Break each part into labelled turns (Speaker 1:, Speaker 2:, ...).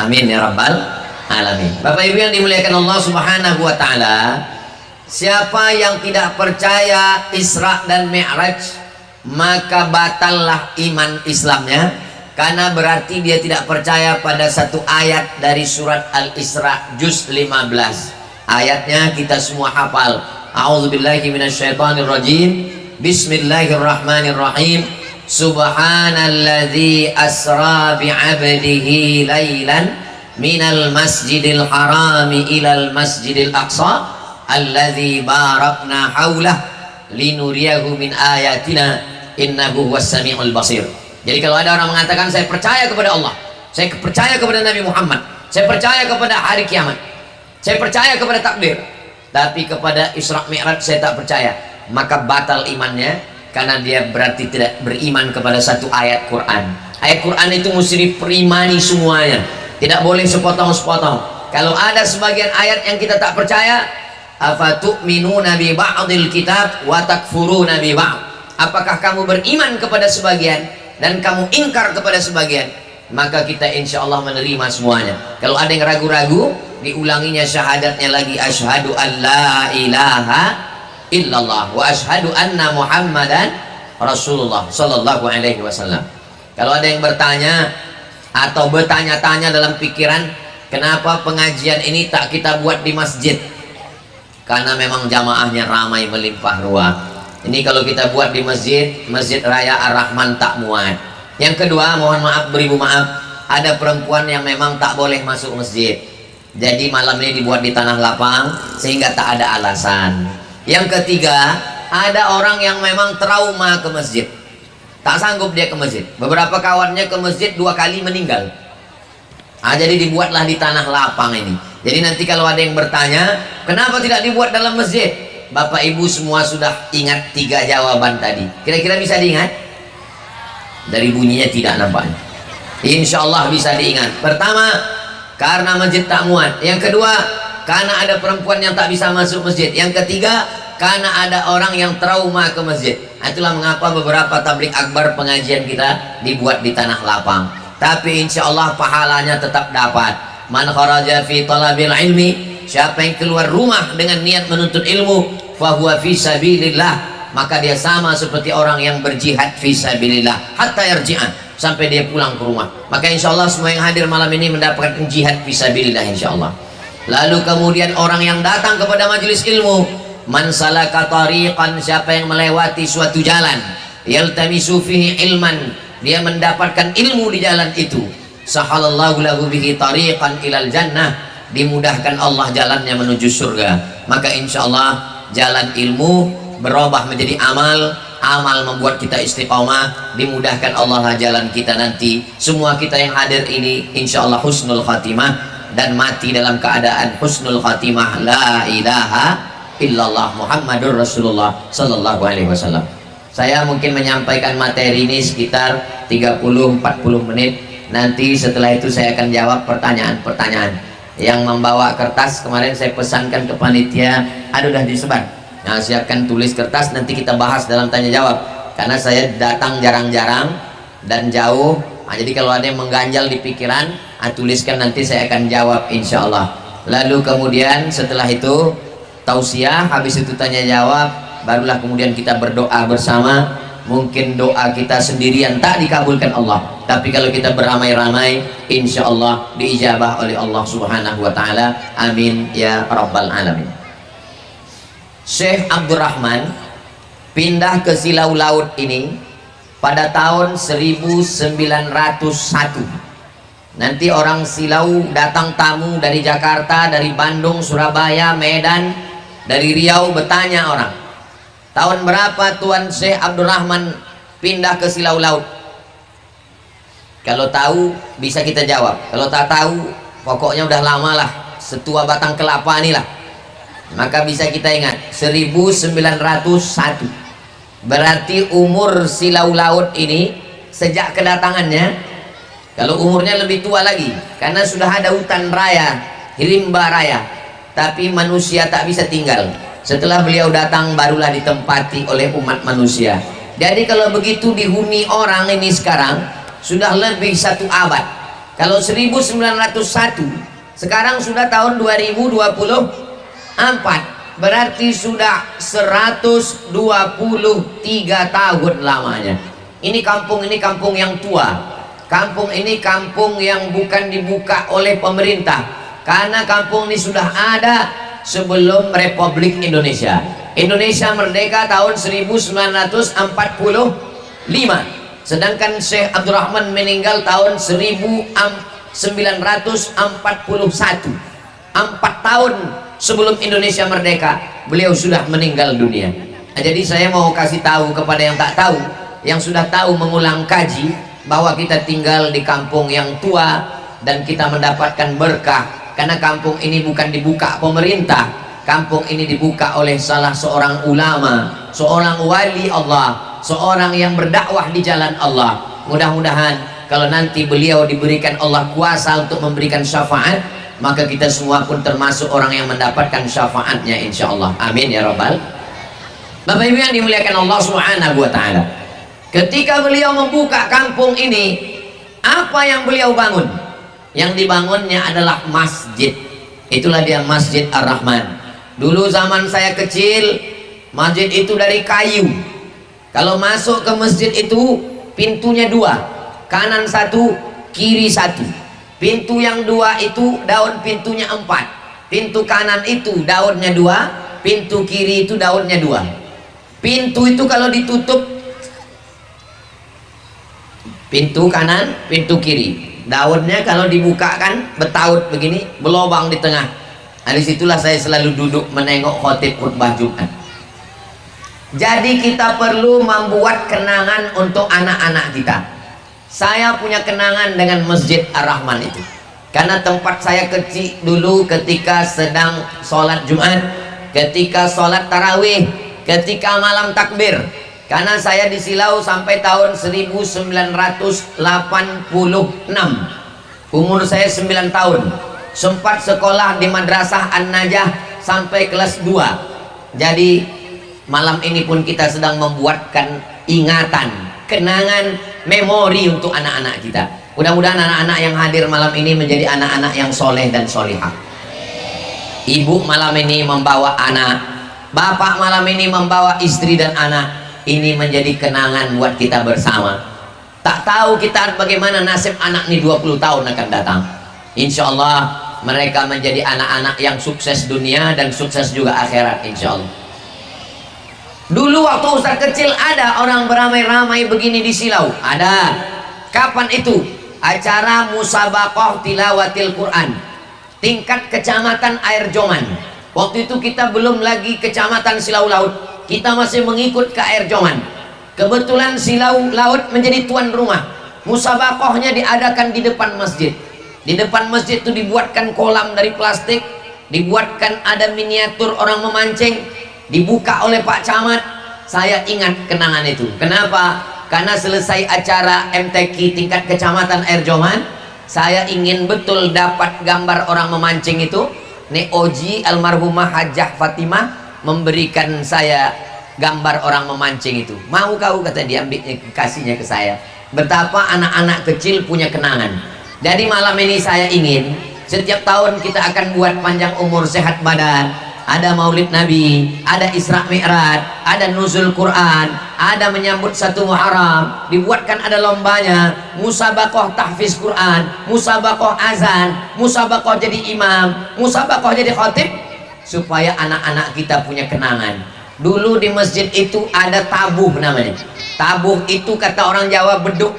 Speaker 1: Amin ya rabbal alamin. Bapak Ibu yang dimuliakan Allah Subhanahu wa taala, siapa yang tidak percaya Isra dan Mi'raj, maka batallah iman Islamnya, karena berarti dia tidak percaya pada satu ayat dari surat Al-Isra juz 15. Ayatnya kita semua hafal. A'udzubillahi minasyaitonirrajim. Bismillahirrahmanirrahim. Subhanalladzi asra bi'abdihi lailan minal masjidil harami ilal masjidil aqsa alladzi barakna haulah linuriyahu min ayatina innahu huwas samiul basir. Jadi kalau ada orang mengatakan saya percaya kepada Allah, saya percaya kepada Nabi Muhammad, saya percaya kepada hari kiamat, saya percaya kepada takdir, tapi kepada Isra Mi'raj saya tak percaya, maka batal imannya, karena dia berarti tidak beriman kepada satu ayat Quran. Ayat Quran itu mesti diperimani semuanya, tidak boleh sepotong-sepotong. Kalau ada sebagian ayat yang kita tak percaya, afatu'minuna bi ba'dil kitab wa takfuruna bi ba'd, apakah kamu beriman kepada sebagian dan kamu ingkar kepada sebagian, maka kita insya Allah menerima semuanya. Kalau ada yang ragu-ragu, diulanginya syahadatnya lagi, asyhadu an la ilaha illallah wa asyhadu anna muhammadan rasulullah sallallahu alaihi wasallam. Kalau ada yang bertanya atau bertanya-tanya dalam pikiran, kenapa pengajian ini tak kita buat di masjid? Karena memang jamaahnya ramai melimpah ruah. Ini kalau kita buat di masjid, Masjid Raya Ar-Rahman tak muat. Yang kedua, mohon maaf, beribu maaf, ada perempuan yang memang tak boleh masuk masjid. Jadi malam ini dibuat di tanah lapang sehingga tak ada alasan. Yang ketiga, ada orang yang memang trauma ke masjid, tak sanggup dia ke masjid. Beberapa kawannya ke masjid 2 kali meninggal. Jadi dibuatlah di tanah lapang ini. Jadi nanti kalau ada yang bertanya, kenapa tidak dibuat dalam masjid? Bapak Ibu semua sudah ingat 3 jawaban tadi. Kira-kira bisa diingat? Dari bunyinya tidak nampaknya. Insya Allah bisa diingat. Pertama, karena masjid tak muat. Yang kedua, karena ada perempuan yang tak bisa masuk masjid. Yang ketiga, karena ada orang yang trauma ke masjid. Itulah mengapa beberapa tablik akbar pengajian kita dibuat di tanah lapang. Tapi insya Allah pahalanya tetap dapat. Man kharaja fi talabil ilmi, siapa yang keluar rumah dengan niat menuntut ilmu, fahuwa fi sabilillah, maka dia sama seperti orang yang berjihad fi sabilillah hatta yarji'an, sampai dia pulang ke rumah. Maka insya Allah semua yang hadir malam ini mendapatkan jihad fi sabilillah insya Allah. Lalu kemudian orang yang datang kepada majelis ilmu, man salaka tariqan, siapa yang melewati suatu jalan, yaltamisu fihi ilman, dia mendapatkan ilmu di jalan itu, sahalallahu lahu bihi tariqan ilal jannah, dimudahkan Allah jalannya menuju surga. Maka insya Allah jalan ilmu berubah menjadi amal, amal membuat kita istiqamah, dimudahkan Allah jalan kita nanti. Semua kita yang hadir ini insya Allah husnul khatimah, dan mati dalam keadaan husnul khatimah, la ilaha illallah Muhammadur Rasulullah sallallahu alaihi wasallam. Saya mungkin menyampaikan materi ini sekitar 30-40 menit. Nanti setelah itu saya akan jawab pertanyaan-pertanyaan. Yang membawa kertas kemarin saya pesankan ke panitia, udah disebar. Nah, siapkan tulis kertas, nanti kita bahas dalam tanya jawab. Karena saya datang jarang-jarang dan jauh. Jadi kalau ada yang mengganjal di pikiran, tuliskan, nanti saya akan jawab insya Allah. Lalu kemudian setelah itu tausiah, habis itu tanya jawab, barulah kemudian kita berdoa bersama. Mungkin doa kita sendirian tak dikabulkan Allah, tapi kalau kita beramai-ramai insya Allah diijabah oleh Allah Subhanahu wa ta'ala. Amin ya rabbal alamin. Syekh Abdurrahman pindah ke Silau Laut ini pada tahun 1901. Nanti orang Silau datang tamu dari Jakarta, dari Bandung, Surabaya, Medan, dari Riau, bertanya orang, tahun berapa Tuan Syekh Abdurrahman pindah ke Silau Laut? Kalau tahu bisa kita jawab, kalau tak tahu pokoknya udah lama lah, setua batang kelapa inilah. Maka bisa kita ingat 1901. Berarti umur Silau Laut ini sejak kedatangannya, kalau umurnya lebih tua lagi, karena sudah ada hutan raya, rimba raya, tapi manusia tak bisa tinggal. Setelah beliau datang barulah ditempati oleh umat manusia. Jadi kalau begitu dihuni orang ini sekarang sudah lebih 1 abad. Kalau 1901 sekarang sudah tahun 2024, berarti sudah 123 tahun lamanya. Ini kampung yang tua. Kampung ini kampung yang bukan dibuka oleh pemerintah, karena kampung ini sudah ada sebelum Republik Indonesia. Indonesia merdeka tahun 1945. Sedangkan Syekh Abdurrahman meninggal tahun 1941. 4 tahun sebelum Indonesia merdeka beliau sudah meninggal dunia. Nah, jadi saya mau kasih tahu kepada yang tak tahu, yang sudah tahu mengulang kaji, bahwa kita tinggal di kampung yang tua dan kita mendapatkan berkah, karena kampung ini bukan dibuka pemerintah, kampung ini dibuka oleh salah seorang ulama, seorang wali Allah, seorang yang berdakwah di jalan Allah. Mudah-mudahan kalau nanti beliau diberikan Allah kuasa untuk memberikan syafaat, maka kita semua pun termasuk orang yang mendapatkan syafaatnya insyaallah. Amin ya rabbal. Bapak Ibu yang dimuliakan Allah Subhanahu wa taala, ketika beliau membuka kampung ini, apa yang beliau bangun? Yang dibangunnya adalah masjid. Itulah dia Masjid Ar-Rahman. Dulu zaman saya kecil, masjid itu dari kayu. Kalau masuk ke masjid itu pintunya 2, kanan 1, kiri 1. Pintu yang 2 itu daun pintunya 4. Pintu kanan itu daunnya 2, pintu kiri itu daunnya 2. Pintu itu kalau ditutup, pintu kanan, pintu kiri, daunnya kalau dibuka kan betaut begini, berlobang di tengah. Nah, disitulah saya selalu duduk menengok khotib khutbah Jumat. Jadi kita perlu membuat kenangan untuk anak-anak kita. Saya punya kenangan dengan Masjid Ar-Rahman itu, karena tempat saya kecil dulu ketika sedang sholat Jumat, ketika sholat tarawih, ketika malam takbir. Karena saya di Silau sampai tahun 1986, umur saya 9 tahun, sempat sekolah di Madrasah An-Najah sampai kelas 2. Jadi malam ini pun kita sedang membuatkan ingatan, kenangan, memori untuk anak-anak kita. Mudah-mudahan anak-anak yang hadir malam ini menjadi anak-anak yang soleh dan solihah. Ibu malam ini membawa anak, bapak malam ini membawa istri dan anak. Ini menjadi kenangan buat kita bersama. Tak tahu kita bagaimana nasib anak ini 20 tahun akan datang. Insya Allah mereka menjadi anak-anak yang sukses dunia dan sukses juga akhirat insya Allah. Dulu waktu Ustaz kecil ada orang beramai-ramai begini di Silau. Ada. Kapan itu? Acara musabaqah tilawatil Quran tingkat kecamatan Air Joman. Waktu itu kita belum lagi kecamatan Silau Laut, kita masih mengikut ke Air Joman. Kebetulan Silau Laut menjadi tuan rumah. Musabaqahnya diadakan di depan masjid. Di depan masjid itu dibuatkan kolam dari plastik, dibuatkan ada miniatur orang memancing, dibuka oleh Pak Camat. Saya ingat kenangan itu. Kenapa? Karena selesai acara MTQ tingkat kecamatan Air Joman, saya ingin betul dapat gambar orang memancing itu. Nek Oji almarhumah Hajah Fatimah memberikan saya gambar orang memancing itu. Mau kau, kata dia, ambil kasihnya ke saya. Betapa anak-anak kecil punya kenangan. Jadi malam ini saya ingin setiap tahun kita akan buat panjang umur sehat badan, ada maulid Nabi, ada Isra Mi'raj, ada nuzul Quran, ada menyambut 1 Muharram, dibuatkan ada lombanya, musabaqah tahfiz Quran, musabaqah azan, musabaqah jadi imam, musabaqah jadi khatib, supaya anak-anak kita punya kenangan. Dulu di masjid itu ada tabuh namanya. Tabuh itu kata orang Jawa beduk.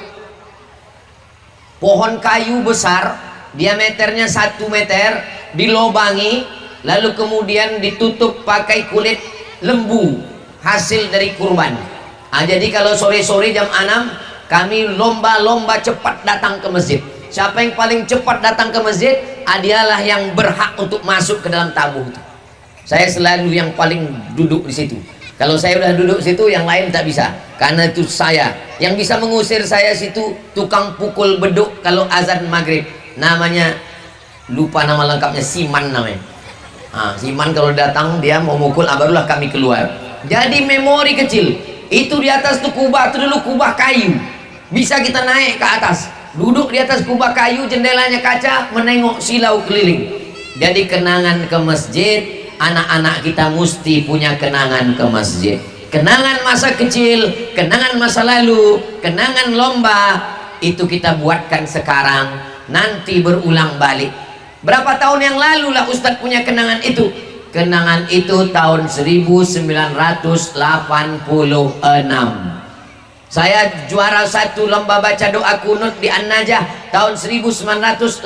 Speaker 1: Pohon kayu besar, diameternya 1 meter, dilobangi, lalu kemudian ditutup pakai kulit lembu hasil dari kurban. Jadi kalau sore-sore jam 6 kami lomba-lomba cepat datang ke masjid. Siapa yang paling cepat datang ke masjid, dialah yang berhak untuk masuk ke dalam tabuh itu. Saya selalu yang paling duduk di situ. Kalau saya udah duduk situ, yang lain tak bisa. Karena itu saya yang bisa mengusir saya situ, tukang pukul beduk kalau azan maghrib. Namanya lupa nama lengkapnya, Siman namanya. Siman kalau datang dia mau mukul, barulah kami keluar. Jadi memori kecil itu di atas tuh kubah itu dulu kubah kayu, bisa kita naik ke atas. duduk di atas kubah kayu, jendelanya kaca, menengok silau keliling. Jadi kenangan ke masjid, anak-anak kita mesti punya kenangan ke masjid. Kenangan masa kecil, kenangan masa lalu, kenangan lomba, itu kita buatkan sekarang, nanti berulang balik. Berapa tahun yang lalu lah Ustadz punya kenangan itu? Kenangan itu tahun 1986. Saya juara 1 lomba baca doa kunut di An-Najah tahun 1985.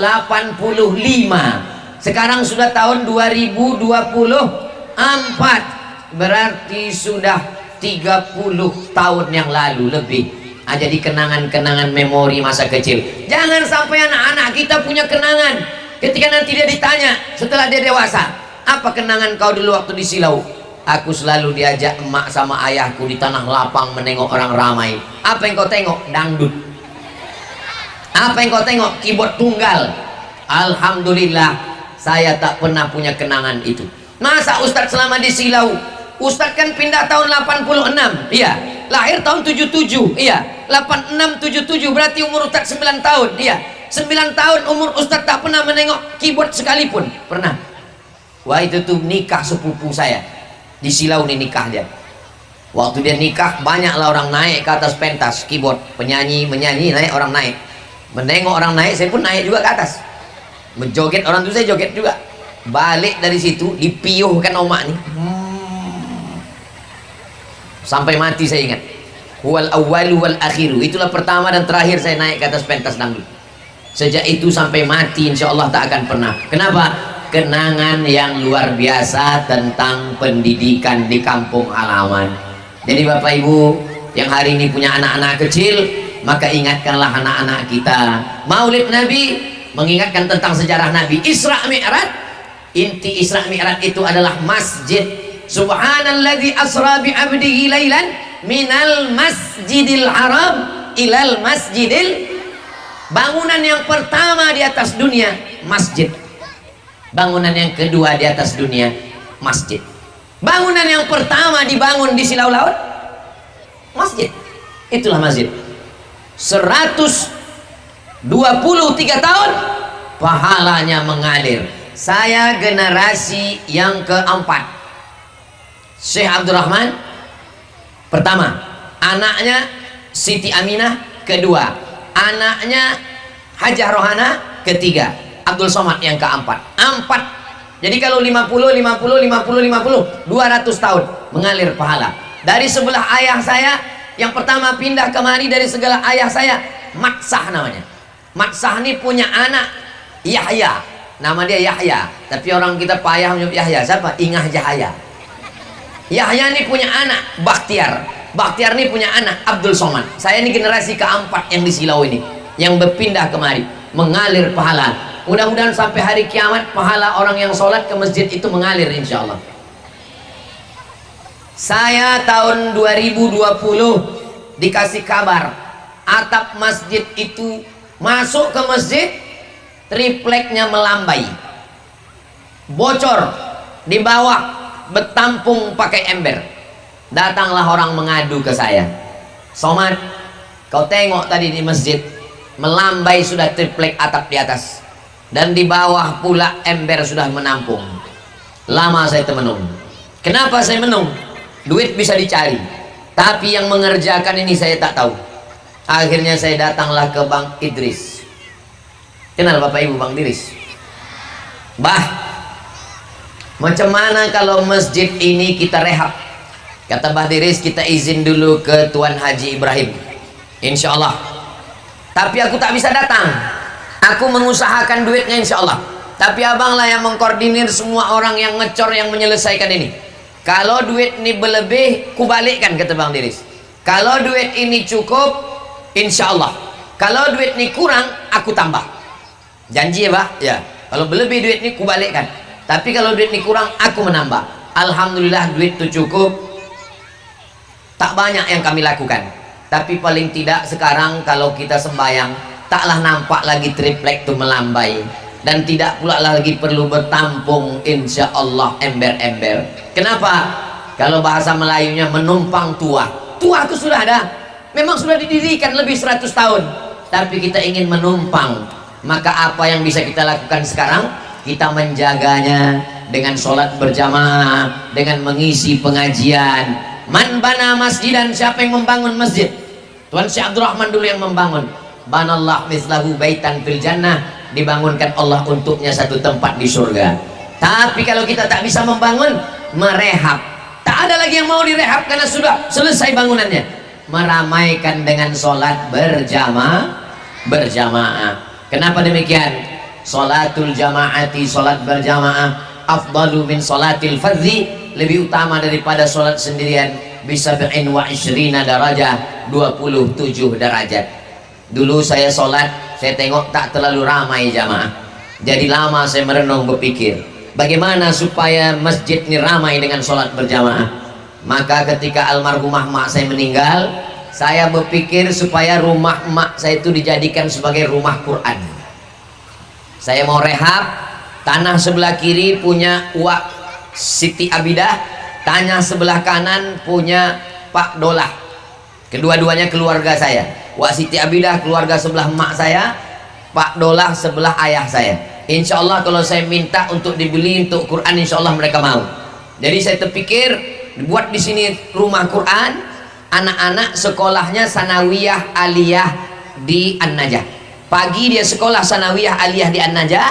Speaker 1: Sekarang sudah tahun 2024, berarti sudah 30 tahun yang lalu lebih. Jadi kenangan-kenangan memori masa kecil. Jangan sampai anak-anak kita punya kenangan ketika nanti dia ditanya setelah dia dewasa, apa kenangan kau dulu waktu di Silau? Aku selalu diajak emak sama ayahku di tanah lapang menengok orang ramai. Apa yang kau tengok? Dangdut. Apa yang kau tengok? Keyboard tunggal. Alhamdulillah, saya tak pernah punya kenangan itu. Masa Ustadz selama di Silau? Ustadz kan pindah tahun 86. Iya. Lahir tahun 77. Iya. 86 77 berarti umur Ustadz 9 tahun. Iya. 9 tahun umur Ustadz tak pernah menengok keyboard sekalipun. Pernah. Wah, itu tuh nikah sepupu saya di Silau nih, nikah dia. Waktu dia nikah, banyaklah orang naik ke atas pentas keyboard, penyanyi menyanyi naik, orang naik, menengok orang naik, saya pun naik juga ke atas, menjoget orang tuh, saya joget juga. Balik dari situ dipiuhkan omak nih sampai mati. Saya ingat, wal awwalu wal akhiru, itulah pertama dan terakhir saya naik ke atas pentas dangdut. Sejak itu sampai mati insya Allah tak akan pernah. Kenapa? Kenangan yang luar biasa tentang pendidikan di kampung halaman. Jadi Bapak Ibu yang hari ini punya anak-anak kecil, maka ingatkanlah anak-anak kita. Maulid Nabi mengingatkan tentang sejarah Nabi. Isra Mi'raj, inti Isra Mi'raj itu adalah masjid. Subhanalladzi asra bi 'abdihi lailan minal masjidil haram ilal masjidil. Bangunan yang pertama di atas dunia, masjid. Bangunan yang kedua di atas dunia, masjid. Bangunan yang pertama dibangun di Silau Laut, masjid. Itulah masjid. 123 tahun pahalanya mengalir. Saya generasi yang keempat. Syekh Abdurrahman pertama, anaknya Siti Aminah kedua, anaknya Hajah Rohana ketiga, Abdul Somad yang keempat. 4. Jadi kalau 50 200 tahun mengalir pahala. Dari sebelah ayah saya yang pertama pindah kemari, dari segala ayah saya, Matsah namanya. Matsah ini punya anak Yahya, nama dia Yahya, tapi orang kita payah menyebut Yahya. Siapa? Ingah Jahaya. Yahya ini punya anak Bakhtiar. Bakhtiar ini punya anak Abdul Somad. Saya ini generasi keempat yang di Silau ini, yang berpindah kemari, mengalir pahala. Mudah-mudahan sampai hari kiamat pahala orang yang sholat ke masjid itu mengalir insya Allah. Saya tahun 2020 dikasih kabar atap masjid itu, masuk ke masjid tripleknya melambai, bocor di bawah, bertampung pakai ember. Datanglah orang mengadu ke saya, Somad, kau tengok tadi di masjid melambai sudah triplek atap di atas, dan di bawah pula ember sudah menampung. Lama saya temenung. Kenapa saya menung? Duit bisa dicari, tapi yang mengerjakan ini saya tak tahu. Akhirnya saya datanglah ke Bang Idris. Kenal Bapak Ibu Bang Idris? Bah, macam mana kalau masjid ini kita rehab? Kata Bah Idris, kita izin dulu ke Tuan Haji Ibrahim, insya Allah. Tapi aku tak bisa datang. Aku mengusahakan duitnya insya Allah, tapi abang lah yang mengkoordinir semua orang yang ngecor, yang menyelesaikan ini. Kalau duit ini berlebih, kubalikkan, kata Bang Diris. Kalau duit ini cukup, insya Allah. Kalau duit ini kurang, aku tambah. Janji ya Bah? Ya. Kalau berlebih duit ini kubalikkan, tapi kalau duit ini kurang, aku menambah. Alhamdulillah duit itu cukup. Tak banyak yang kami lakukan, tapi paling tidak sekarang kalau kita sembahyang, taklah nampak lagi triplek itu melambai, dan tidak pula lagi perlu bertampung insya Allah ember-ember. Kenapa? Kalau bahasa Melayunya menumpang tua. Tua itu sudah ada, memang sudah didirikan lebih 100 tahun. tapi kita ingin menumpang. Maka apa yang bisa kita lakukan sekarang? Kita menjaganya dengan sholat berjamaah, dengan mengisi pengajian. Man bana masjidan, siapa yang membangun masjid? Tuan Syekh Abdul Rahman dulu yang membangun. Banallah mislahu baitan fil jannah, dibangunkan Allah untuknya satu tempat di surga. Tapi kalau kita tak bisa membangun, merehab. Tak ada lagi yang mau direhab karena sudah selesai bangunannya. Meramaikan dengan sholat berjamaah. Kenapa demikian? Sholatul jamaati, sholat berjamaah, afdalu min sholatil fardhi, lebih utama daripada sholat sendirian. Bisa wa ishrina darajah, 27 derajat. Dulu saya sholat, saya tengok tak terlalu ramai jamaah. Jadi lama saya merenung berpikir, bagaimana supaya masjid ini ramai dengan sholat berjamaah. Maka ketika almarhumah mak saya meninggal, saya berpikir supaya rumah mak saya itu dijadikan sebagai rumah Quran. Saya mau rehab, tanah sebelah kiri punya Wak Siti Abidah, tanah sebelah kanan punya Pak Dolah. Kedua-duanya keluarga saya. Wak Siti Abidah keluarga sebelah mak saya, Pak Dolah sebelah ayah saya. Insya Allah kalau saya minta untuk dibeli untuk Quran, insya Allah mereka mau. Jadi saya terpikir buat di sini rumah Quran, anak-anak sekolahnya sanawiyah aliyah di An-Najah. Pagi dia sekolah sanawiyah aliyah di An-Najah,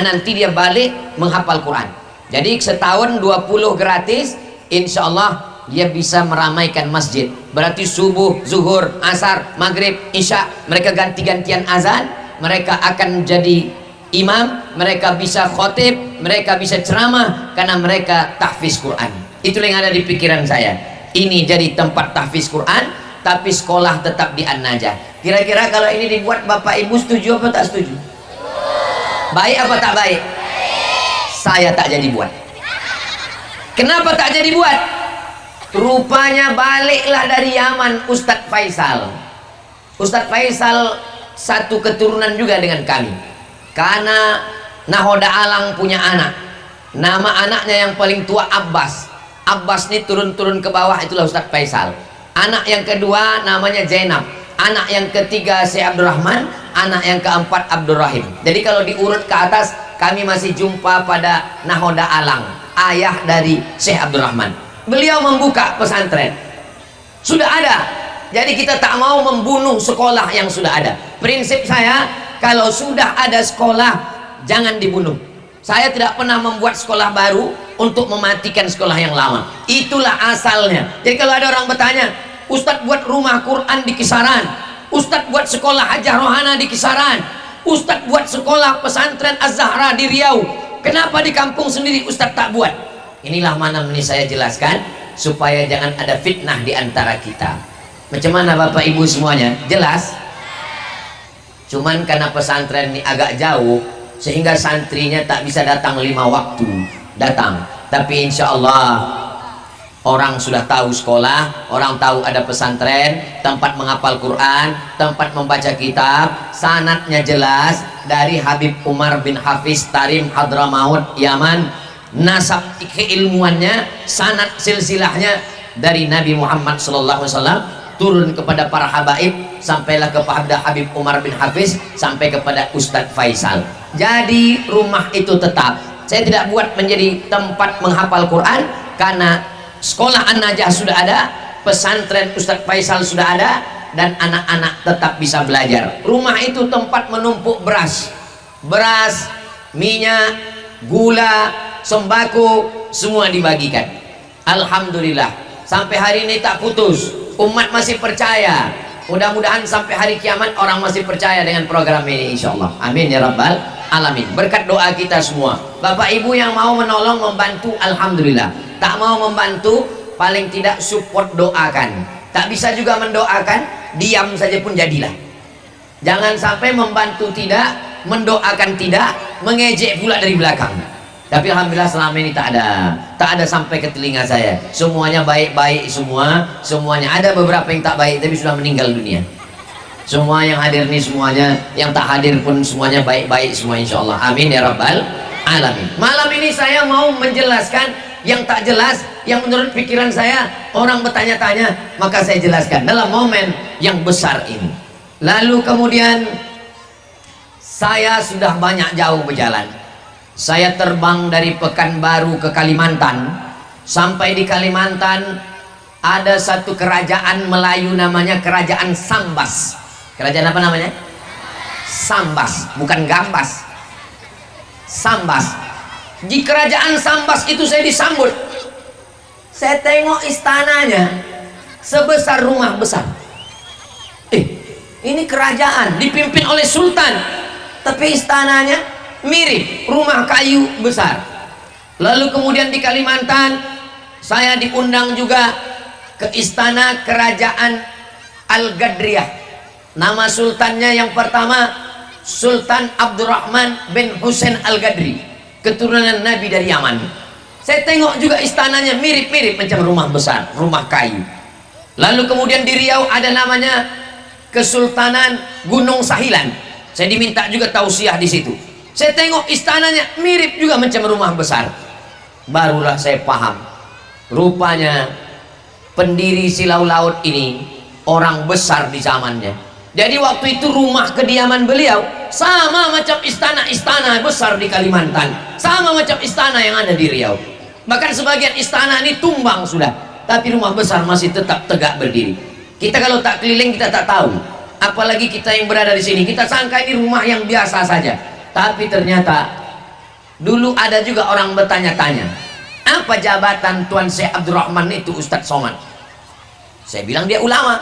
Speaker 1: nanti dia balik menghafal Quran. Jadi setahun 20 gratis, insya Allah dia bisa meramaikan masjid. Berarti subuh, zuhur, asar, maghrib, isya, mereka ganti-gantian azan, mereka akan jadi imam, mereka bisa khotib, mereka bisa ceramah karena mereka tahfiz Quran. Itu yang ada di pikiran saya. Ini jadi tempat tahfiz Quran, tapi sekolah tetap di An-Najah. Kira-kira kalau ini dibuat Bapak Ibu setuju apa tak setuju? Baik apa tak baik? Saya tak jadi buat. Kenapa tak jadi buat? Rupanya baliklah dari Yaman Ustadz Faisal. Ustadz Faisal satu keturunan juga dengan kami. Karena Nahoda Alang punya anak. Nama anaknya yang paling tua Abbas. Abbas ini turun-turun ke bawah, itulah Ustadz Faisal. Anak yang kedua namanya Zainab. Anak yang ketiga Syekh Abdul Rahman. Anak yang keempat Abdul Rahim. Jadi kalau diurut ke atas, kami masih jumpa pada Nahoda Alang, ayah dari Syekh Abdul Rahman. Beliau membuka pesantren. Sudah ada. Jadi kita tak mau membunuh sekolah yang sudah ada. Prinsip saya, kalau sudah ada sekolah, jangan dibunuh. Saya tidak pernah membuat sekolah baru untuk mematikan sekolah yang lama. Itulah asalnya. Jadi kalau ada orang bertanya, Ustadz buat rumah Quran di Kisaran, Ustadz buat sekolah Hajah Rohana di Kisaran, Ustadz buat sekolah pesantren Az-Zahra di Riau, kenapa di kampung sendiri Ustadz tak buat? Inilah mana ini saya jelaskan supaya jangan ada fitnah di antara kita. Macam mana Bapak Ibu semuanya? Jelas? Cuman karena pesantren ini agak jauh, sehingga santrinya tak bisa datang 5 waktu datang. Tapi insya Allah orang sudah tahu sekolah, orang tahu ada pesantren, tempat menghafal Quran, tempat membaca kitab, sanadnya jelas dari Habib Umar bin Hafiz Tarim Hadramaut Yaman, nasab keilmuannya, sanad silsilahnya dari Nabi Muhammad SAW turun kepada para habaib, sampailah kepada Habib Umar bin Hafiz, sampai kepada Ustadz Faisal. Jadi rumah itu tetap saya tidak buat menjadi tempat menghafal Quran, karena sekolah An-Najah sudah ada, pesantren Ustadz Faisal sudah ada, dan anak-anak tetap bisa belajar. Rumah itu tempat menumpuk beras, minyak, gula, sembako, semua dibagikan. Alhamdulillah sampai hari ini tak putus, umat masih percaya. Mudah-mudahan sampai hari kiamat orang masih percaya dengan program ini, insya Allah. Amin ya rabbal alamin. Berkat doa kita semua. Bapak Ibu yang mau menolong, membantu, alhamdulillah. Tak mau membantu, paling tidak support, doakan. Tak bisa juga mendoakan, diam saja pun jadilah. Jangan sampai membantu tidak, mendoakan tidak, mengejek pula dari belakang. Tapi alhamdulillah selama ini tak ada sampai ke telinga saya. Semuanya baik-baik semua, semuanya. Ada beberapa yang tak baik tapi sudah meninggal dunia. Semua yang hadir ini semuanya, yang tak hadir pun semuanya baik-baik semua, insya Allah. Amin ya rabbal alamin. Malam ini saya mau menjelaskan yang tak jelas, yang menurut pikiran saya orang bertanya-tanya, maka saya jelaskan dalam momen yang besar ini. Lalu kemudian saya sudah banyak jauh berjalan. Saya terbang dari Pekanbaru ke Kalimantan. Sampai di Kalimantan ada satu kerajaan Melayu namanya Kerajaan Sambas. Kerajaan apa namanya? Sambas, bukan Gambas. Sambas. Di Kerajaan Sambas itu saya disambut. Saya tengok istananya sebesar rumah besar. Ini kerajaan dipimpin oleh sultan, tapi istananya mirip rumah kayu besar. Lalu kemudian di Kalimantan saya diundang juga ke istana Kerajaan Al-Gadriyah. Nama sultannya yang pertama Sultan Abdurrahman bin Husain Al-Gadri, keturunan Nabi dari Yaman. Saya tengok juga istananya mirip-mirip macam rumah besar, rumah kayu. Lalu kemudian di Riau ada namanya Kesultanan Gunung Sahilan. Saya diminta juga tausiah di situ. Saya tengok istananya mirip juga macam rumah besar. Barulah saya paham, rupanya pendiri Silau Laut ini orang besar di zamannya. Jadi waktu itu rumah kediaman beliau sama macam istana-istana besar di Kalimantan, sama macam istana yang ada di Riau. Bahkan sebagian istana ini tumbang sudah, tapi rumah besar masih tetap tegak berdiri. Kita kalau tak keliling kita tak tahu, apalagi kita yang berada di sini, kita sangka ini rumah yang biasa saja. Tapi ternyata dulu ada juga orang bertanya-tanya, apa jabatan Tuan Syekh Abdurrahman itu Ustadz Somad? Saya bilang dia ulama.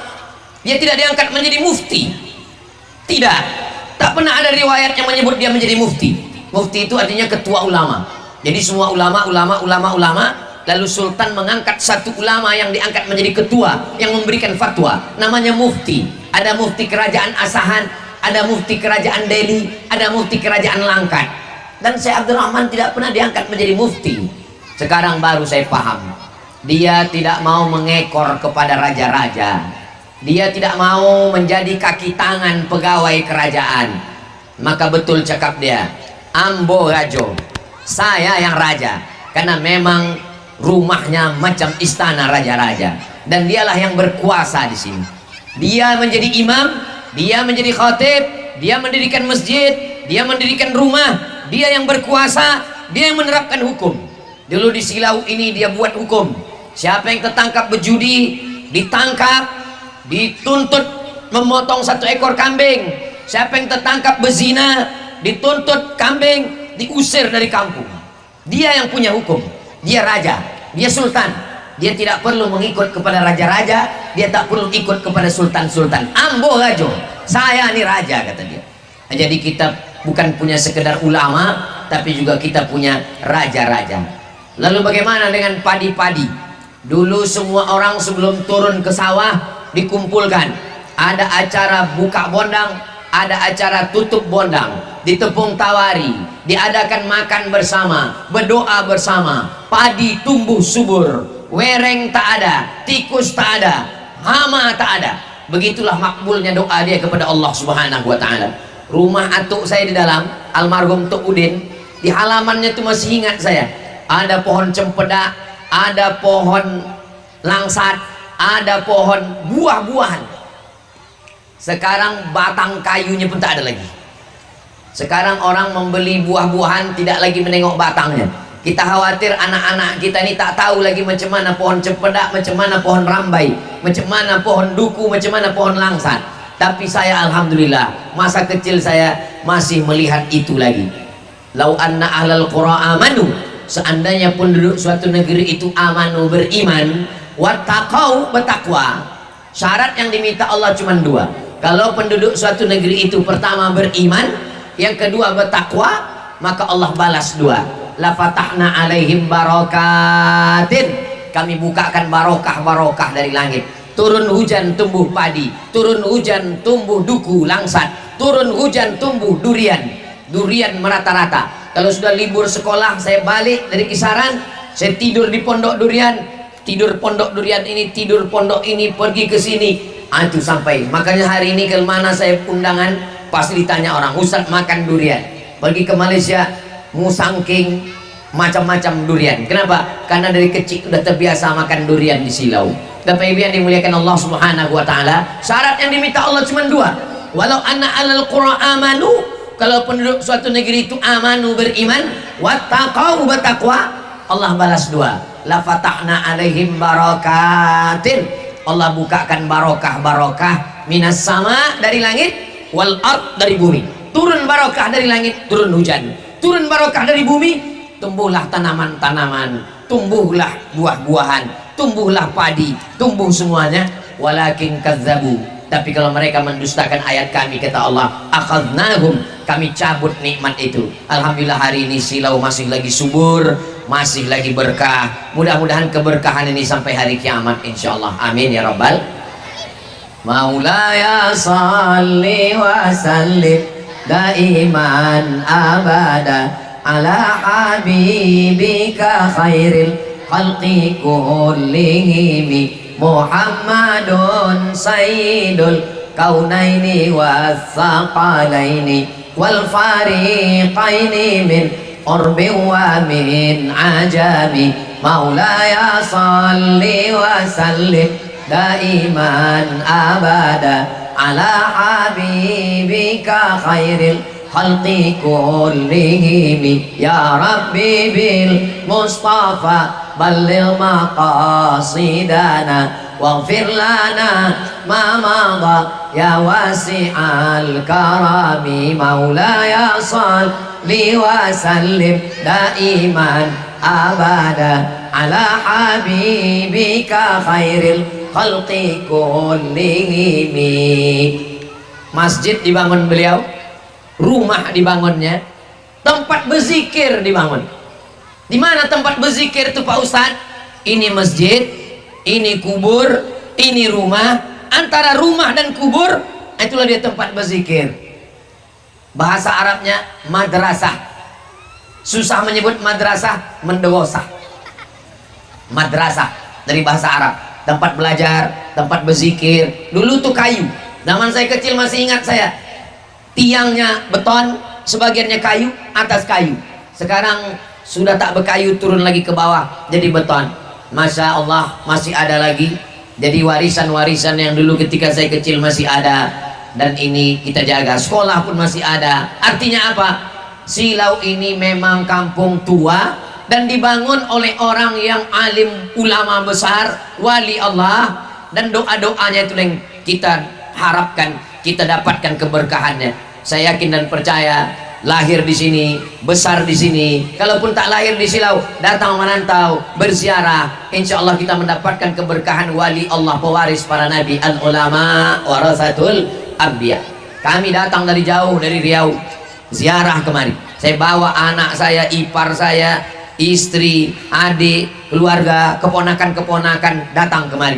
Speaker 1: Dia tidak diangkat menjadi mufti. Tidak, tak pernah ada riwayat yang menyebut dia menjadi mufti. Mufti itu artinya ketua ulama. Jadi semua ulama. Lalu sultan mengangkat satu ulama yang diangkat menjadi ketua, yang memberikan fatwa, namanya mufti. Ada mufti kerajaan Asahan, ada mufti kerajaan Delhi, ada mufti kerajaan Langkat. Dan Syekh Abdurrahman tidak pernah diangkat menjadi mufti. Sekarang baru saya paham, dia tidak mau mengekor kepada raja-raja, dia tidak mau menjadi kaki tangan pegawai kerajaan. Maka betul cakap dia, Ambo Rajo, saya yang raja, karena memang rumahnya macam istana raja-raja, dan dialah yang berkuasa di sini. Dia menjadi imam, dia menjadi khatib, dia mendirikan masjid, dia mendirikan rumah, dia yang berkuasa, dia yang menerapkan hukum. Dulu di Silau ini dia buat hukum, siapa yang tertangkap berjudi ditangkap, dituntut memotong 1 ekor kambing. Siapa yang tertangkap berzina dituntut kambing, diusir dari kampung. Dia yang punya hukum. Dia raja, dia sultan. Dia tidak perlu mengikut kepada raja-raja, dia tak perlu ikut kepada sultan-sultan. Ambo Rajo, saya ini raja, kata dia. Jadi kita bukan punya sekedar ulama, tapi juga kita punya raja-raja. Lalu bagaimana dengan padi-padi? Dulu semua orang sebelum turun ke sawah dikumpulkan. Ada acara buka bondang, ada acara tutup bondang. Di Tepung Tawari diadakan makan bersama, berdoa bersama. Padi tumbuh subur, wereng tak ada, tikus tak ada, hama tak ada. Begitulah makbulnya doa dia kepada Allah Subhanahu wa taala. Rumah atuk saya di dalam, almarhum Tuk Udin, di halamannya itu masih ingat saya. Ada pohon cempedak, ada pohon langsat, ada pohon buah-buahan. Sekarang batang kayunya pun tak ada lagi. Sekarang orang membeli buah-buahan tidak lagi menengok batangnya. Kita khawatir anak-anak kita ini tak tahu lagi macam mana pohon cempedak, macam mana pohon rambai, macam mana pohon duku, macam mana pohon langsat. Tapi saya alhamdulillah, masa kecil saya masih melihat itu lagi. Lau anna ahlal qura amanu, seandainya penduduk suatu negeri itu amanu, beriman, wattaqau, bertakwa. Syarat yang diminta Allah cuma 2. Kalau penduduk suatu negeri itu pertama beriman, yang kedua bertakwa, maka Allah balas 2. La fatahna alaihim barakatin, kami bukakan barokah-barokah dari langit. Turun hujan tumbuh padi, turun hujan tumbuh duku langsat, turun hujan tumbuh durian. Durian merata-rata. Kalau sudah libur sekolah, saya balik dari Kisaran, saya tidur di pondok durian, tidur pondok durian ini, tidur pondok ini, pergi ke sini. Itu sampai, makanya hari ini ke mana saya undangan, pasti ditanya orang, Ustaz makan durian. Pergi ke Malaysia, musangking, macam-macam durian. Kenapa? Karena dari kecil udah terbiasa makan durian di Silau. Bapak Ibu yang dimuliakan Allah Subhanahu wa taala, syarat yang diminta Allah cuma 2. walau anna alal qura amanu, kalau penduduk suatu negeri itu amanu beriman, wattaqau bertakwa, Allah balas dua, la fatahna alaihim barakatin, Allah bukakan barokah minas sama dari langit, wal ard dari bumi, turun barokah dari langit, turun hujan, turun barokah dari bumi, tumbuhlah tanaman-tanaman, tumbuhlah buah-buahan, tumbuhlah padi, tumbuh semuanya. Walakin kadzabu, tapi kalau mereka mendustakan ayat kami, kata Allah, akhadnahum, kami cabut nikmat itu. Alhamdulillah hari ini silau masih lagi subur, masih lagi berkah. Mudah-mudahan keberkahan ini sampai hari kiamat insyaallah. Amin ya rabbal. Maulaya salli wa sallim daiman abada ala habibika khairil khalqi kullihim Muhammadun sayyidul kaunaini wathaqalaini wal fariqaini min urbi wa min ajami. Maulaya salli wa sallim daiman abada ala habibika khairil khalqi kullihim. Ya Rabbi bil Mustafa balligh maqasidana waghfir lana ma madha ya wasi'al karami. Maulaya salli wa sallim daiman abada ala habibika khairil khalqi kullihim. Masjid dibangun beliau, rumah dibangunnya, tempat berzikir dibangun. Di mana tempat berzikir itu Pak Ustadz? Ini masjid, ini kubur, ini rumah. Antara rumah dan kubur, itulah dia tempat berzikir. Bahasa Arabnya madrasah. Susah menyebut madrasah, mendewosah. Madrasah dari bahasa Arab, tempat belajar, tempat berzikir. Dulu tuh kayu. Zaman saya kecil masih ingat saya, tiangnya beton, sebagiannya kayu, atas kayu. Sekarang sudah tak berkayu, turun lagi ke bawah jadi beton. Masya Allah, masih ada lagi. Jadi warisan-warisan yang dulu ketika saya kecil masih ada, dan ini kita jaga. Sekolah pun masih ada. Artinya apa? Silau ini memang kampung tua dan dibangun oleh orang yang alim, ulama besar, wali Allah, dan doa-doanya itu yang kita harapkan, kita dapatkan keberkahannya. Saya yakin dan percaya, lahir di sini, besar di sini, kalaupun tak lahir di Silau, datang merantau, berziarah, insya Allah kita mendapatkan keberkahan wali Allah, pewaris para nabi, al-ulama warasatul anbiya. Kami datang dari jauh, dari Riau, ziarah kemari. Saya bawa anak saya, ipar saya, istri, adik, keluarga, keponakan-keponakan datang kemari.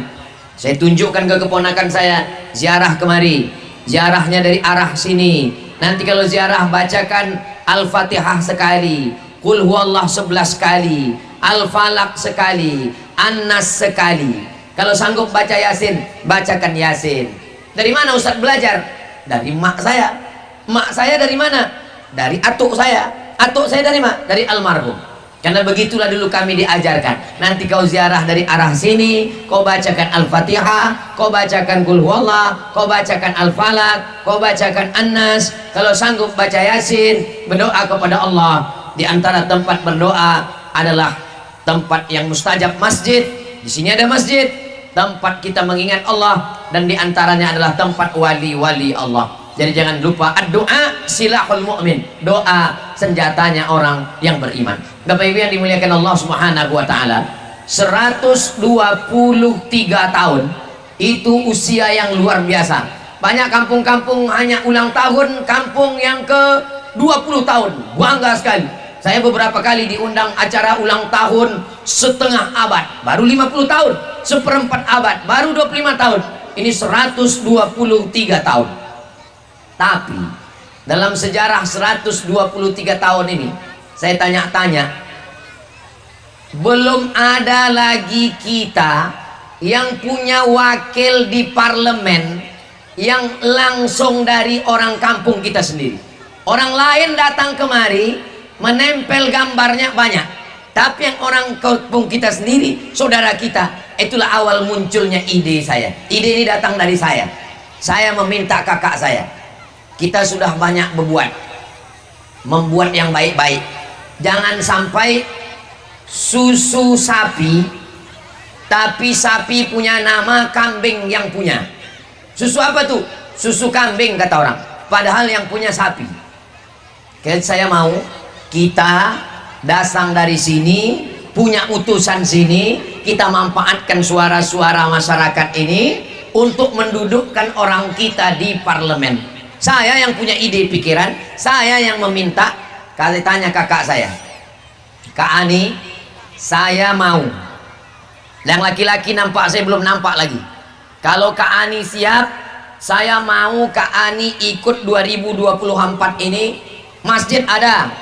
Speaker 1: Saya tunjukkan ke keponakan saya, ziarah kemari. Ziarahnya dari arah sini. Nanti kalau ziarah bacakan Al-Fatihah sekali, Qul huwallah 11 kali, Al-Falaq sekali, An-Nas sekali. Kalau sanggup baca Yasin, bacakan Yasin. Dari mana Ustaz belajar? Dari mak saya. Mak saya dari mana? Dari atuk saya. Atuk saya dari mana? Dari almarhum. Karena begitulah dulu kami diajarkan. Nanti kau ziarah dari arah sini, kau bacakan Al-Fatihah, kau bacakan Qul huwallah, kau bacakan Al-Falaq, kau bacakan An-Nas. Kalau sanggup baca Yasin, berdoa kepada Allah. Di antara tempat berdoa adalah tempat yang mustajab, masjid. Di sini ada masjid, tempat kita mengingat Allah, dan di antaranya adalah tempat wali-wali Allah. Jadi jangan lupa, doa silahul mu'min, doa senjatanya orang yang beriman. Bapak Ibu yang dimuliakan Allah Subhanahu wa taala, 123 tahun itu usia yang luar biasa. Banyak kampung-kampung hanya ulang tahun, kampung yang ke 20 tahun, bangga sekali. Saya beberapa kali diundang acara ulang tahun setengah abad, baru 50 tahun, seperempat abad, baru 25 tahun. Ini 123 tahun. Tapi dalam sejarah 123 tahun ini, saya tanya-tanya, belum ada lagi kita yang punya wakil di parlemen yang langsung dari orang kampung kita sendiri. Orang lain datang kemari menempel gambarnya banyak, tapi yang orang kampung kita sendiri, saudara kita, itulah awal munculnya ide saya. Ide ini datang dari saya. Saya meminta kakak saya, kita sudah banyak membuat yang baik-baik. Jangan sampai susu sapi tapi sapi punya nama, kambing yang punya. Susu apa tuh? Susu kambing kata orang, padahal yang punya sapi. Oke, saya mau kita datang dari sini, punya utusan sini, kita manfaatkan suara-suara masyarakat ini untuk mendudukkan orang kita di parlemen. Saya yang punya ide pikiran, saya yang meminta. Kali tanya kakak saya, Kak Ani, saya mau. Yang laki-laki nampak, saya belum nampak lagi. Kalau Kak Ani siap, saya mau Kak Ani ikut 2024 ini. Masjid ada,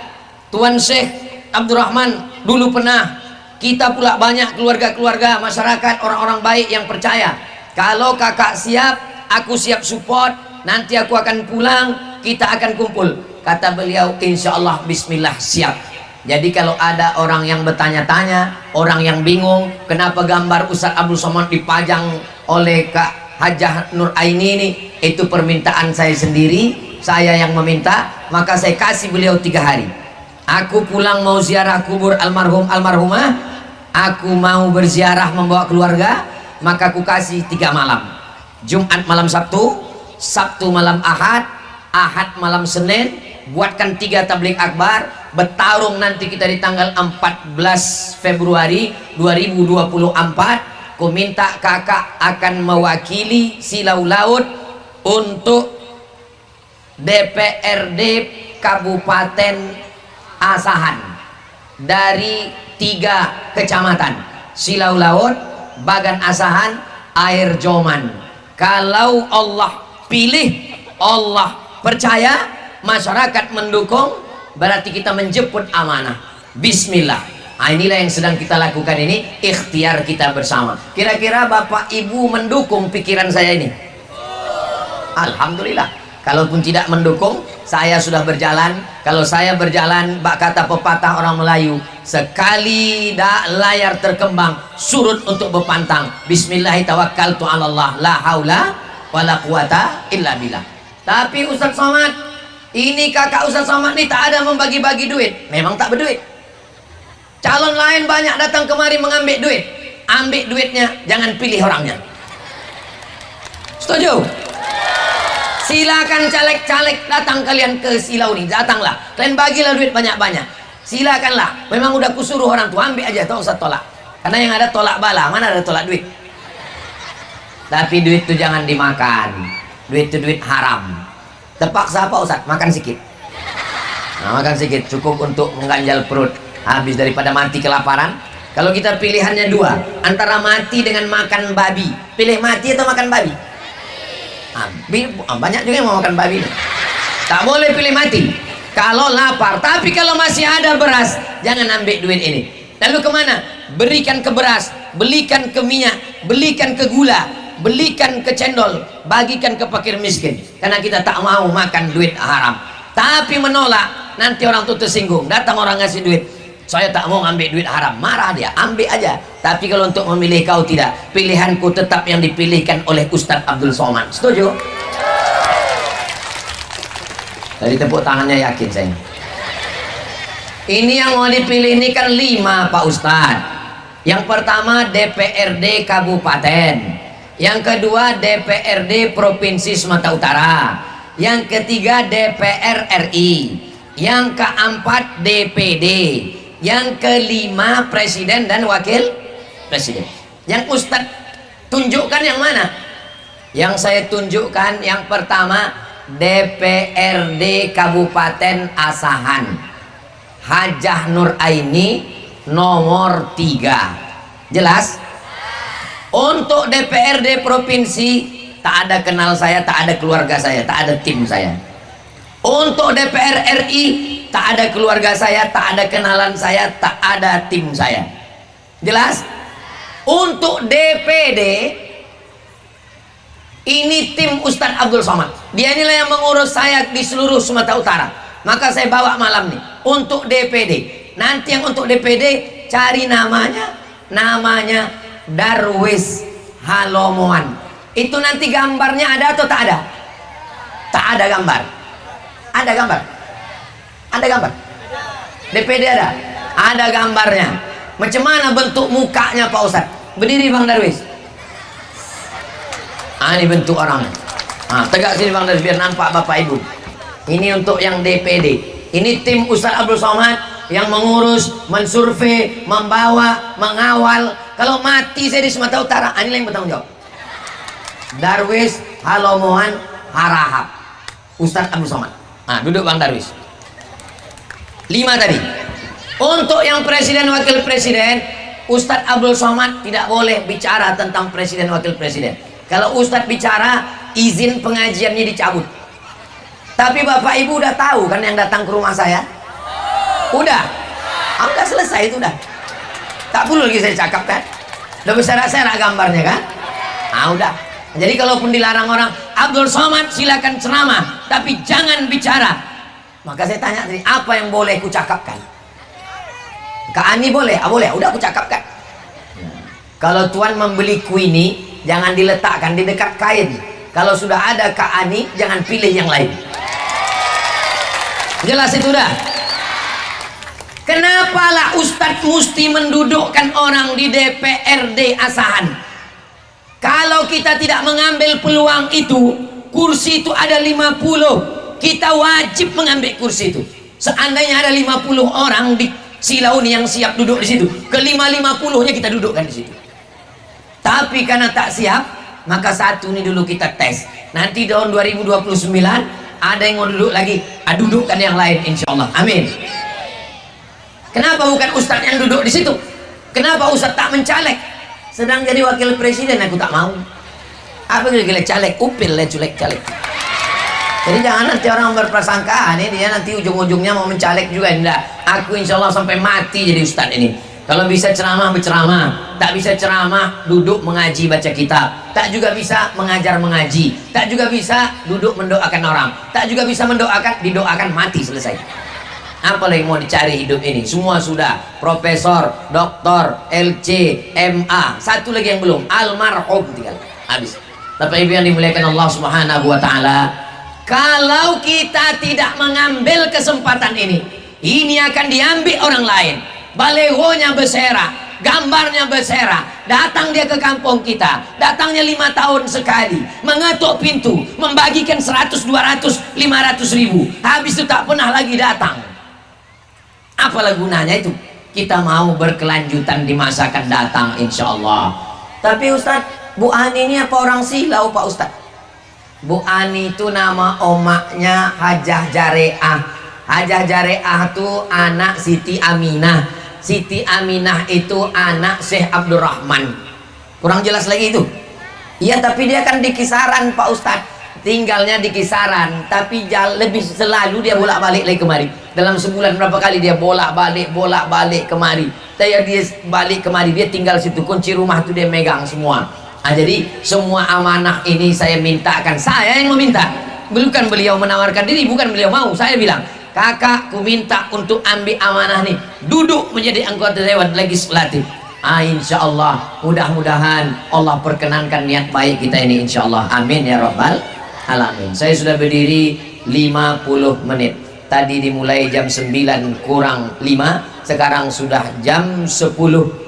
Speaker 1: Tuan Syekh Abdurrahman dulu pernah, kita pula banyak keluarga-keluarga masyarakat, orang-orang baik yang percaya. Kalau kakak siap, aku siap support. Nanti aku akan pulang, kita akan kumpul. Kata beliau, insya Allah bismillah siap. Jadi kalau ada orang yang bertanya-tanya, orang yang bingung kenapa gambar Ustaz Abdul Somad dipajang oleh Kak Hajah Nur Aini ini, itu permintaan saya sendiri, saya yang meminta, maka saya kasih beliau 3 hari. Aku pulang mau ziarah kubur almarhum almarhumah, aku mau berziarah membawa keluarga, maka aku kasih 3 malam. Jumat malam Sabtu, Sabtu malam Ahad, Ahad malam Senin. Buatkan 3 tabligh akbar, bertarung nanti kita di tanggal 14 Februari 2024. Ku minta kakak akan mewakili Silau Laut untuk DPRD Kabupaten Asahan dari 3 kecamatan, Silau Laut, Bagan Asahan, Air Joman. Kalau Allah pilih, Allah percaya, masyarakat mendukung, berarti kita menjemput amanah. Bismillah. Nah, inilah yang sedang kita lakukan ini, ikhtiar kita bersama. Kira-kira Bapak Ibu mendukung pikiran saya ini? Alhamdulillah. Kalaupun tidak mendukung, saya sudah berjalan. Kalau saya berjalan, bak kata pepatah orang Melayu, sekali layar terkembang, surut untuk berpantang. Bismillahirrahmanirrahim, Allah, la haula wala quwata illa billah. Tapi Ustaz Somad, ini kakak Ustaz Somad nih tak ada membagi-bagi duit. Memang tak berduit. Calon lain banyak datang kemari mengambil duit. Ambil duitnya, jangan pilih orangnya. Setuju? Silakan caleg-caleg datang kalian ke Silau ini, datanglah. Kalian bagilah duit banyak-banyak. Silakanlah. Memang udah kusuruh orang tua, ambil aja, tak usah tolak. Karena yang ada tolak bala, mana ada tolak duit. Tapi duit itu jangan dimakan. Duit itu duit haram. Terpaksa apa Ustaz? Makan sedikit. Nah, makan sedikit cukup untuk mengganjal perut. Habis daripada mati kelaparan. Kalau kita pilihannya 2, antara mati dengan makan babi, pilih mati atau makan babi? Banyak juga yang mau makan babi. Tak boleh pilih mati kalau lapar. Tapi kalau masih ada beras, jangan ambil duit ini. Lalu kemana? Berikan ke beras, belikan ke minyak, belikan ke gula, belikan ke cendol, bagikan ke fakir miskin. Karena kita tak mau makan duit haram. Tapi menolak, nanti orang tuh tersinggung. Datang orang ngasih duit, saya tak mau ambil duit haram, marah dia, ambil aja. Tapi kalau untuk memilih kau tidak, pilihanku tetap yang dipilihkan oleh Ustadz Abdul Somad. Setuju? Dari tepuk tangannya yakin saya. Ini yang mau dipilih ini kan 5 Pak Ustadz. Yang pertama DPRD Kabupaten, yang kedua DPRD Provinsi Sumatera Utara, yang ketiga DPR RI, yang keempat DPD, yang kelima Presiden dan Wakil Presiden. Yang Ustadz tunjukkan yang mana? Yang saya tunjukkan yang pertama DPRD Kabupaten Asahan, Hajah Nur Aini nomor 3. Jelas? Untuk DPRD Provinsi tak ada kenal saya, tak ada keluarga saya, tak ada tim saya. Untuk DPR RI tak ada keluarga saya, tak ada kenalan saya, tak ada tim saya. Jelas? Untuk DPD ini tim Ustadz Abdul Somad. Dia inilah yang mengurus saya di seluruh Sumatera Utara. Maka saya bawa malam nih untuk DPD. Nanti yang untuk DPD cari namanya Darwis Halomoan. Itu nanti gambarnya ada atau tak ada? Tak ada gambar. Ada gambar? Ada gambar? DPD ada? Ada gambarnya. Macam mana bentuk mukanya Pak Ustadz? Berdiri Bang Darwis. Ini bentuk orang. Tegak sini Bang Darwis biar nampak Bapak Ibu. Ini untuk yang DPD. Ini tim Ustadz Abdul Somad yang mengurus, mensurvei, membawa, mengawal. Kalau mati saya di Sumatera Utara, ini yang bertanggung jawab. Darwis Halomohan Harahap, Ustadz Abdul Somad. Duduk Bang Darwis. 5 tadi. Untuk yang presiden wakil presiden, Ustadz Abdul Somad tidak boleh bicara tentang presiden wakil presiden. Kalau Ustadz bicara, izin pengajiannya dicabut. Tapi Bapak Ibu udah tahu kan yang datang ke rumah saya? Udah selesai itu udah. Tak perlu lagi saya cakap kan? Udah berserak-serak gambarnya kan? Udah. Jadi kalaupun dilarang orang, Abdul Somad silakan ceramah, tapi jangan bicara. Maka saya tanya tadi, apa yang boleh ku cakapkan? Kak Ani boleh? Boleh, udah aku cakapkan. Kalau Tuan membeli kuini, jangan diletakkan di dekat kain. Kalau sudah ada Kak Ani, jangan pilih yang lain. Jelas itu dah. Kenapalah Ustadz mesti mendudukkan orang di DPRD Asahan? Kalau kita tidak mengambil peluang itu, kursi itu ada 50, kita wajib mengambil kursi itu. Seandainya ada 50 orang di Silau ini yang siap duduk di situ, ke-50-nya kita dudukkan di situ. Tapi karena tak siap, maka satu ini dulu kita tes. Nanti tahun 2029 ada yang mau duduk lagi, dudukkan yang lain insya Allah. Amin. Kenapa bukan Ustadz yang duduk di situ? Kenapa Ustadz tak mencaleg? Sedang jadi wakil presiden aku tak mau. Apa gila caleg? Upil lah caleg. Jadi jangan nanti orang berprasangka ini dia nanti ujung-ujungnya mau mencaleg juga. Enggak. Aku insya Allah sampai mati jadi Ustadz ini. Kalau bisa ceramah berceramah, tak bisa ceramah duduk mengaji baca kitab, tak juga bisa mengajar mengaji, tak juga bisa duduk mendoakan orang, tak juga bisa mendoakan didoakan mati selesai. Apa lagi mau dicari hidup ini? Semua sudah profesor, doktor, LC, MA. Satu lagi yang belum, almarhum tinggal. Habis. Bapak Ibu yang dimuliakan Allah Subhanahu wa taala, kalau kita tidak mengambil kesempatan ini akan diambil orang lain. Balehonya berserak, gambarnya berserak. Datang dia ke kampung kita, datangnya 5 tahun sekali, mengetuk pintu, membagikan 100, 200, 500 ribu. Habis itu tak pernah lagi datang. Apalah gunanya itu? Kita mau berkelanjutan di masa akan datang insya Allah. Tapi Ustadz, Bu Ani ini apa orang Silau Pak Ustadz? Bu Ani itu nama omaknya Hajah Jareah. Hajah Jareah itu anak Siti Aminah. Siti Aminah itu anak Syekh Abdurrahman. Kurang jelas lagi itu? Iya, tapi dia kan di kisaran Pak Ustadz. Tinggalnya di kisaran, tapi lebih selalu dia bolak-balik lagi kemari. Dalam sebulan berapa kali dia bolak-balik kemari. Dia balik kemari, dia tinggal situ, kunci rumah itu dia megang semua. Jadi semua amanah ini saya mintakan, saya yang meminta. Bukan beliau menawarkan diri, bukan beliau mau. Saya bilang, kakak, ku minta untuk ambil amanah nih, duduk menjadi anggota Dewan Legislatif. Insya Allah, mudah-mudahan Allah perkenankan niat baik kita ini insya Allah. Amin ya Rabbal Alamin. Saya sudah berdiri 50 menit. Tadi dimulai jam 9 kurang 5, sekarang sudah jam 10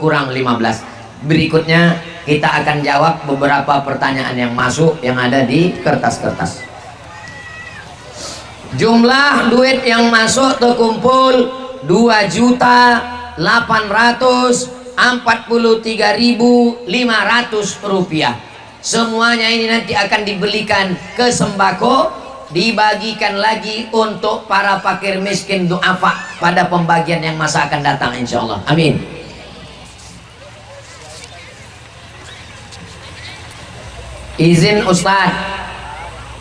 Speaker 1: kurang 15. Berikutnya kita akan jawab beberapa pertanyaan yang masuk yang ada di kertas-kertas. Jumlah duit yang masuk terkumpul 2.843.500 rupiah. Semuanya ini nanti akan dibelikan ke sembako, dibagikan lagi untuk para fakir miskin duafa pada pembagian yang masa akan datang insya Allah. Amin. Izin Ustaz,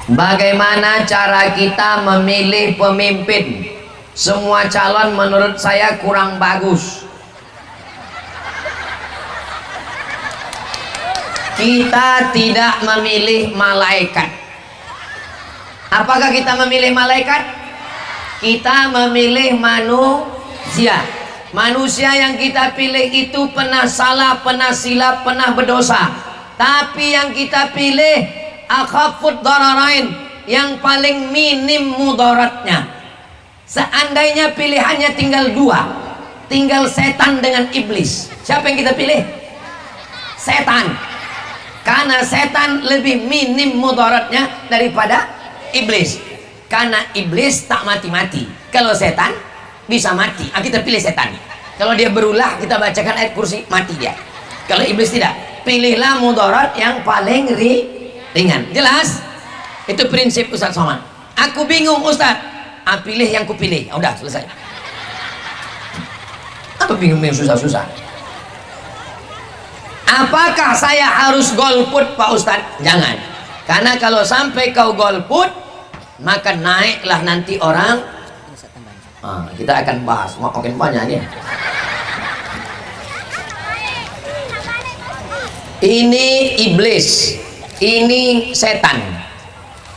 Speaker 1: bagaimana cara kita memilih pemimpin? Semua calon menurut saya kurang bagus. Kita tidak memilih malaikat. Apakah kita memilih malaikat? Kita memilih manusia. Manusia yang kita pilih itu pernah salah, pernah silap, pernah berdosa. Tapi yang kita pilih akhafud dararain, yang paling minim mudaratnya. Seandainya pilihannya tinggal dua, tinggal setan dengan iblis, siapa yang kita pilih? Setan. Karena setan lebih minim mudaratnya daripada iblis. Karena iblis tak mati-mati, kalau setan bisa mati. Kita pilih setan. Kalau dia berulah, kita bacakan ayat kursi, mati dia. Kalau iblis tidak, pilihlah mudarat yang paling ringan. Jelas? Itu prinsip Ustaz Somad. Aku bingung Ustaz, pilih yang kupilih. Udah selesai. Apa bingung susah-susah? Apakah saya harus golput Pak Ustadz? Jangan. Karena kalau sampai kau golput, maka naiklah nanti orang. Kita akan bahas makin banyak nih. Ini iblis, ini setan.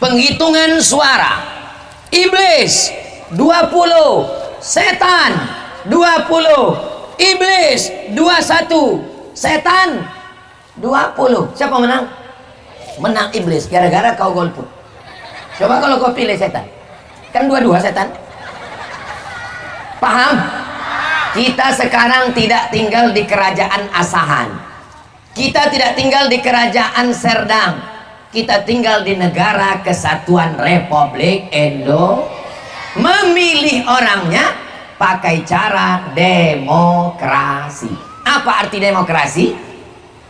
Speaker 1: Penghitungan suara, iblis 20, setan 20, iblis 21, setan 20. Siapa menang? Menang iblis, gara-gara kau golput. Coba kalau kau pilih setan, kan dua-dua setan. Paham? Kita sekarang tidak tinggal di kerajaan Asahan, kita tidak tinggal di kerajaan Serdang, kita tinggal di negara kesatuan Republik Indonesia. Memilih orangnya pakai cara demokrasi. Apa arti demokrasi?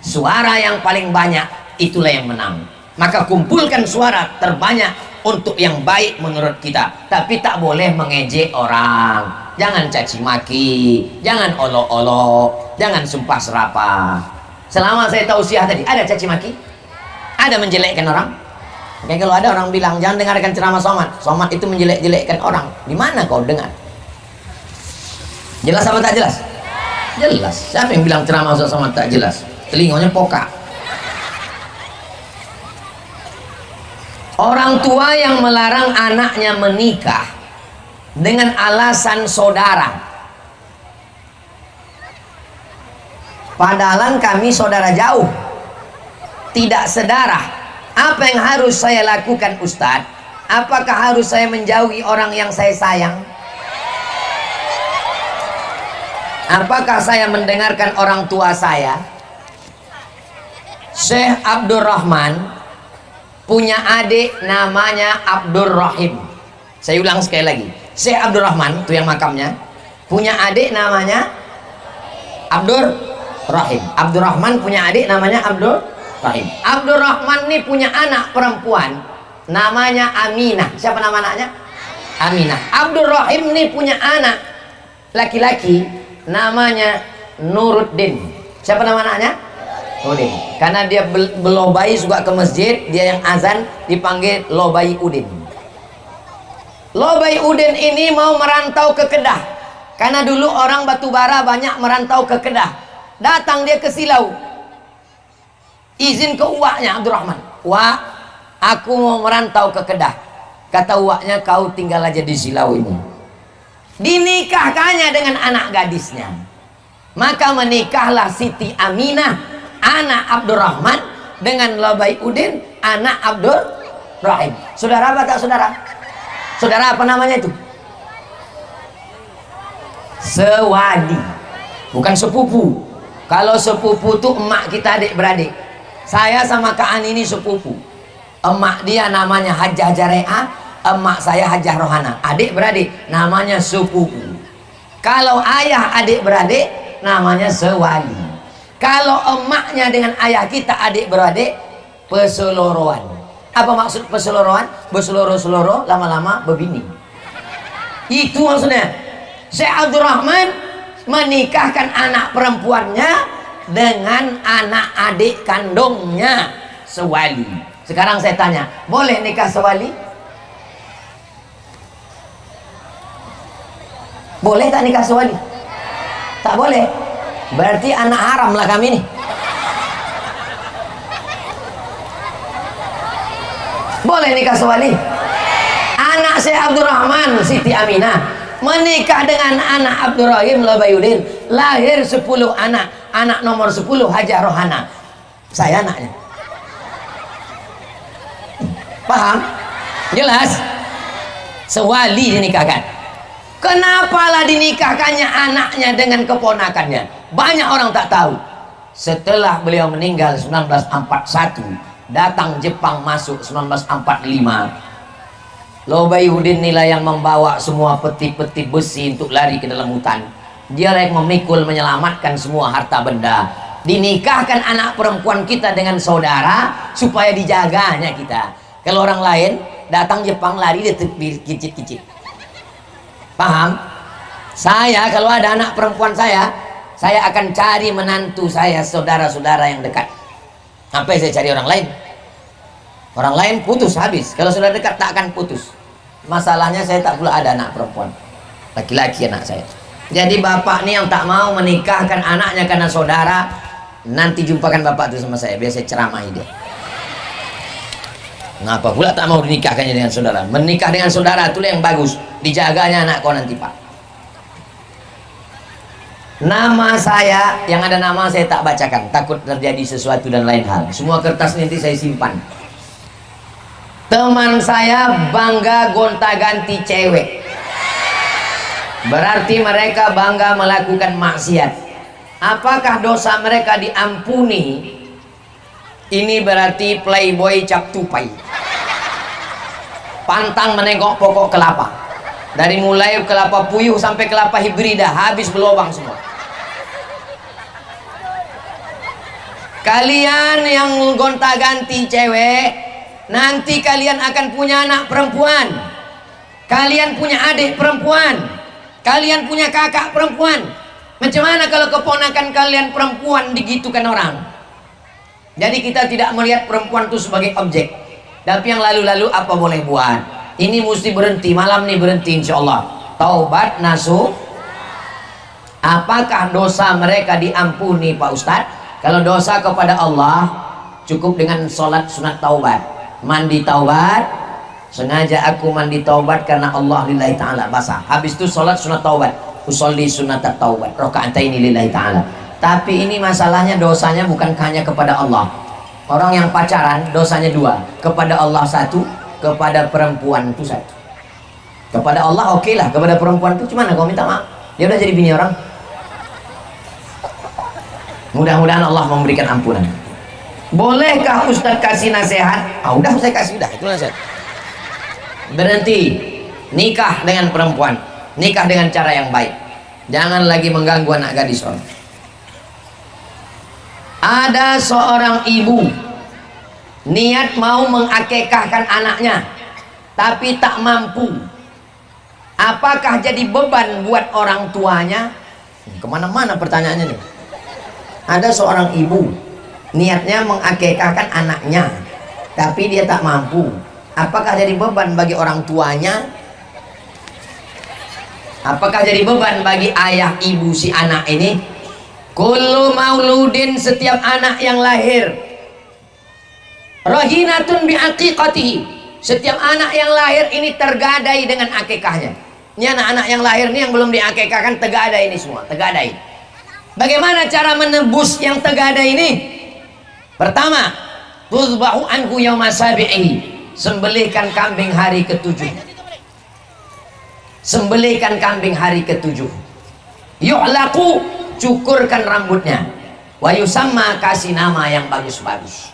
Speaker 1: Suara yang paling banyak itulah yang menang. Maka kumpulkan suara terbanyak untuk yang baik menurut kita. Tapi tak boleh mengejek orang, jangan caci maki, jangan olok-olok, jangan sumpah serapah. Selama saya tausiah tadi, ada caci maki? Ada menjelekkan orang? Oke, kalau ada orang bilang jangan dengarkan ceramah Somad, Somad itu menjelek-jelekkan orang, di mana kau dengar? Jelas apa tak jelas? Jelas. Siapa yang bilang ceramah Ustaz Somad tak jelas? Telinganya pokak. Orang tua yang melarang anaknya menikah dengan alasan saudara, padahal kami saudara jauh, tidak sedarah. Apa yang harus saya lakukan Ustadz? Apakah harus saya menjauhi orang yang saya sayang? Apakah saya mendengarkan orang tua saya? Syekh Abdurrahman punya adik namanya Abdurrahim. Saya ulang sekali lagi. Syekh Abdurrahman, itu yang makamnya, punya adik namanya Abdurrahim. Abdurrahman punya adik namanya Abdurrahim. Abdurrahman ini punya anak perempuan namanya Aminah. Siapa nama anaknya? Aminah. Abdurrahim ini punya anak laki-laki namanya Nuruddin. Siapa nama anaknya? Udin. Karena dia belobai suka ke masjid, dia yang azan dipanggil Lobai Udin. Lobai Udin ini mau merantau ke Kedah, karena dulu orang batubara banyak merantau ke Kedah. Datang dia ke Silau, izin ke uaknya Abdurrahman. Wak, aku mau merantau ke Kedah. Kata uaknya, kau tinggal aja di Silau ini. Dinikahkannya dengan anak gadisnya. Maka menikahlah Siti Aminah, anak Abdurrahman, dengan Lobai Udin, anak Abdurrahim. Saudara apa tak saudara? Saudara apa namanya itu? Sewadi, bukan sepupu. Kalau sepupu tuh emak kita adik-beradik. Saya sama Kak Ani ini sepupu. Emak dia namanya Hajah Jareah, emak saya Hajah Rohana. Adik-beradik namanya sepupu. Kalau ayah adik-beradik namanya sewali. Kalau emaknya dengan ayah kita adik-beradik, peseloroan. Apa maksud peseloroan? Berseloro-seloro, lama-lama berbini. Itu maksudnya. Syekh Abdurrahman menikahkan anak perempuannya dengan anak adik kandungnya sewali. Sekarang saya tanya, boleh nikah sewali? Boleh tak nikah sewali? Tak boleh. Berarti anak haram lah kami nih. Boleh nikah sewali? Anak Syekh Abdurrahman Siti Aminah menikah dengan anak Abdurrahim Lobayudin, lahir 10 anak. Anak nomor 10 Hajah Rohana. Saya anaknya. Paham? Jelas? Sewali dinikahkan. Kenapalah dinikahkannya anaknya dengan keponakannya? Banyak orang tak tahu. Setelah beliau meninggal 1941, datang Jepang masuk 1945. Lobayudin inilah yang membawa semua peti-peti besi untuk lari ke dalam hutan. Dia yang memikul menyelamatkan semua harta benda. Dinikahkan anak perempuan kita dengan saudara supaya dijaganya kita. Kalau orang lain datang Jepang lari dia kicit-kicit. Paham? Saya kalau ada anak perempuan saya akan cari menantu saya, saudara-saudara yang dekat. Sampai saya cari orang lain. Orang lain putus habis. Kalau sudah dekat tak akan putus. Masalahnya saya tak pula ada anak perempuan. Laki-laki anak saya. Jadi bapak ni yang tak mau menikahkan anaknya karena saudara, nanti jumpakan bapak itu sama saya. Biar saya ceramahi dia. Ngapa pula tak mau dinikahkannya dengan saudara? Menikah dengan saudara itulah yang bagus. Dijaganya anak kau nanti pak. Nama saya, yang ada nama saya tak bacakan. Takut terjadi sesuatu dan lain hal. Semua kertas nanti saya simpan. Teman saya bangga gonta-ganti cewek. Berarti mereka bangga melakukan maksiat. Apakah dosa mereka diampuni? Ini berarti playboy cap tupai. Pantang menengok pokok kelapa. Dari mulai kelapa puyuh sampai kelapa hibrida, habis berlobang semua. Kalian yang gonta-ganti cewek, nanti kalian akan punya anak perempuan, kalian punya adik perempuan, kalian punya kakak perempuan. Macam mana kalau keponakan kalian perempuan digitukan orang? Jadi kita tidak melihat perempuan itu sebagai objek. Tapi yang lalu-lalu apa boleh buat? Ini mesti berhenti, malam nih berhenti insya Allah. Taubat nasuh. Apakah dosa mereka diampuni Pak Ustadz? Kalau dosa kepada Allah cukup dengan sholat sunat taubat. Mandi taubat, sengaja aku mandi taubat karena Allah lillahi ta'ala, basah. Habis itu sholat sunat taubat, usolli sunat taubat, rakaataini lillahi ta'ala. Tapi ini masalahnya dosanya bukan hanya kepada Allah. Orang yang pacaran dosanya dua, kepada Allah satu, kepada perempuan itu satu. Kepada Allah oke lah, kepada perempuan itu gimana kau minta maaf? Dia udah jadi bini orang. Mudah-mudahan Allah memberikan ampunan. Bolehkah Ustadz kasih nasihat? Udah saya kasih, udah itu nasihat. Berhenti nikah dengan perempuan, nikah dengan cara yang baik. Jangan lagi mengganggu anak gadis orang. Ada seorang ibu niat mau mengakekahkan anaknya, tapi tak mampu. Apakah jadi beban buat orang tuanya? Kemana-mana pertanyaannya nih. Ada seorang ibu niatnya mengakekahkan anaknya, tapi dia tak mampu. Apakah jadi beban bagi orang tuanya? Apakah jadi beban bagi ayah ibu si anak ini? Kullu mauludin, setiap anak yang lahir, rahinatun biaqiqatihi, setiap anak yang lahir ini tergadai dengan akikahnya. Ini anak-anak yang lahir ini yang belum diakikahkan tergadai ini semua, tergadai. Bagaimana cara menebus yang tergadai ini? Pertama, tuzbahu anhu yauma sabi'i, sembelihkan kambing hari ke-7. Sembelihkan kambing hari ke-7. Yu'laqu, cukurkan rambutnya. Wa yusamma, kasih nama yang bagus-bagus.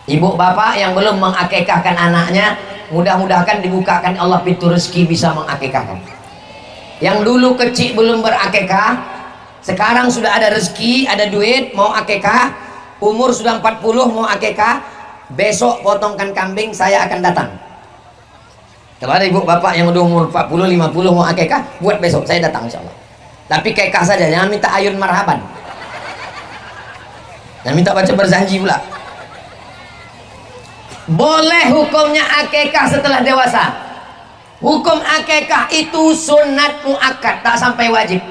Speaker 1: Ibu bapak yang belum mengakikahkan anaknya, mudah-mudahan dibukakan Allah pintu rezeki bisa mengakikahkan. Yang dulu kecil belum berakikah, sekarang sudah ada rezeki, ada duit, mau akikah. Umur sudah 40 mau akikah, besok potongkan kambing, saya akan datang. Kalau ada ibu bapak yang udah umur 40, 50 mau akikah, buat besok, saya datang insya Allah. Tapi kekah saja, jangan minta ayun marhaban. Jangan minta baca berjanji pula. Boleh hukumnya akikah setelah dewasa. Hukum akikah itu sunat muakkad, tak sampai wajib.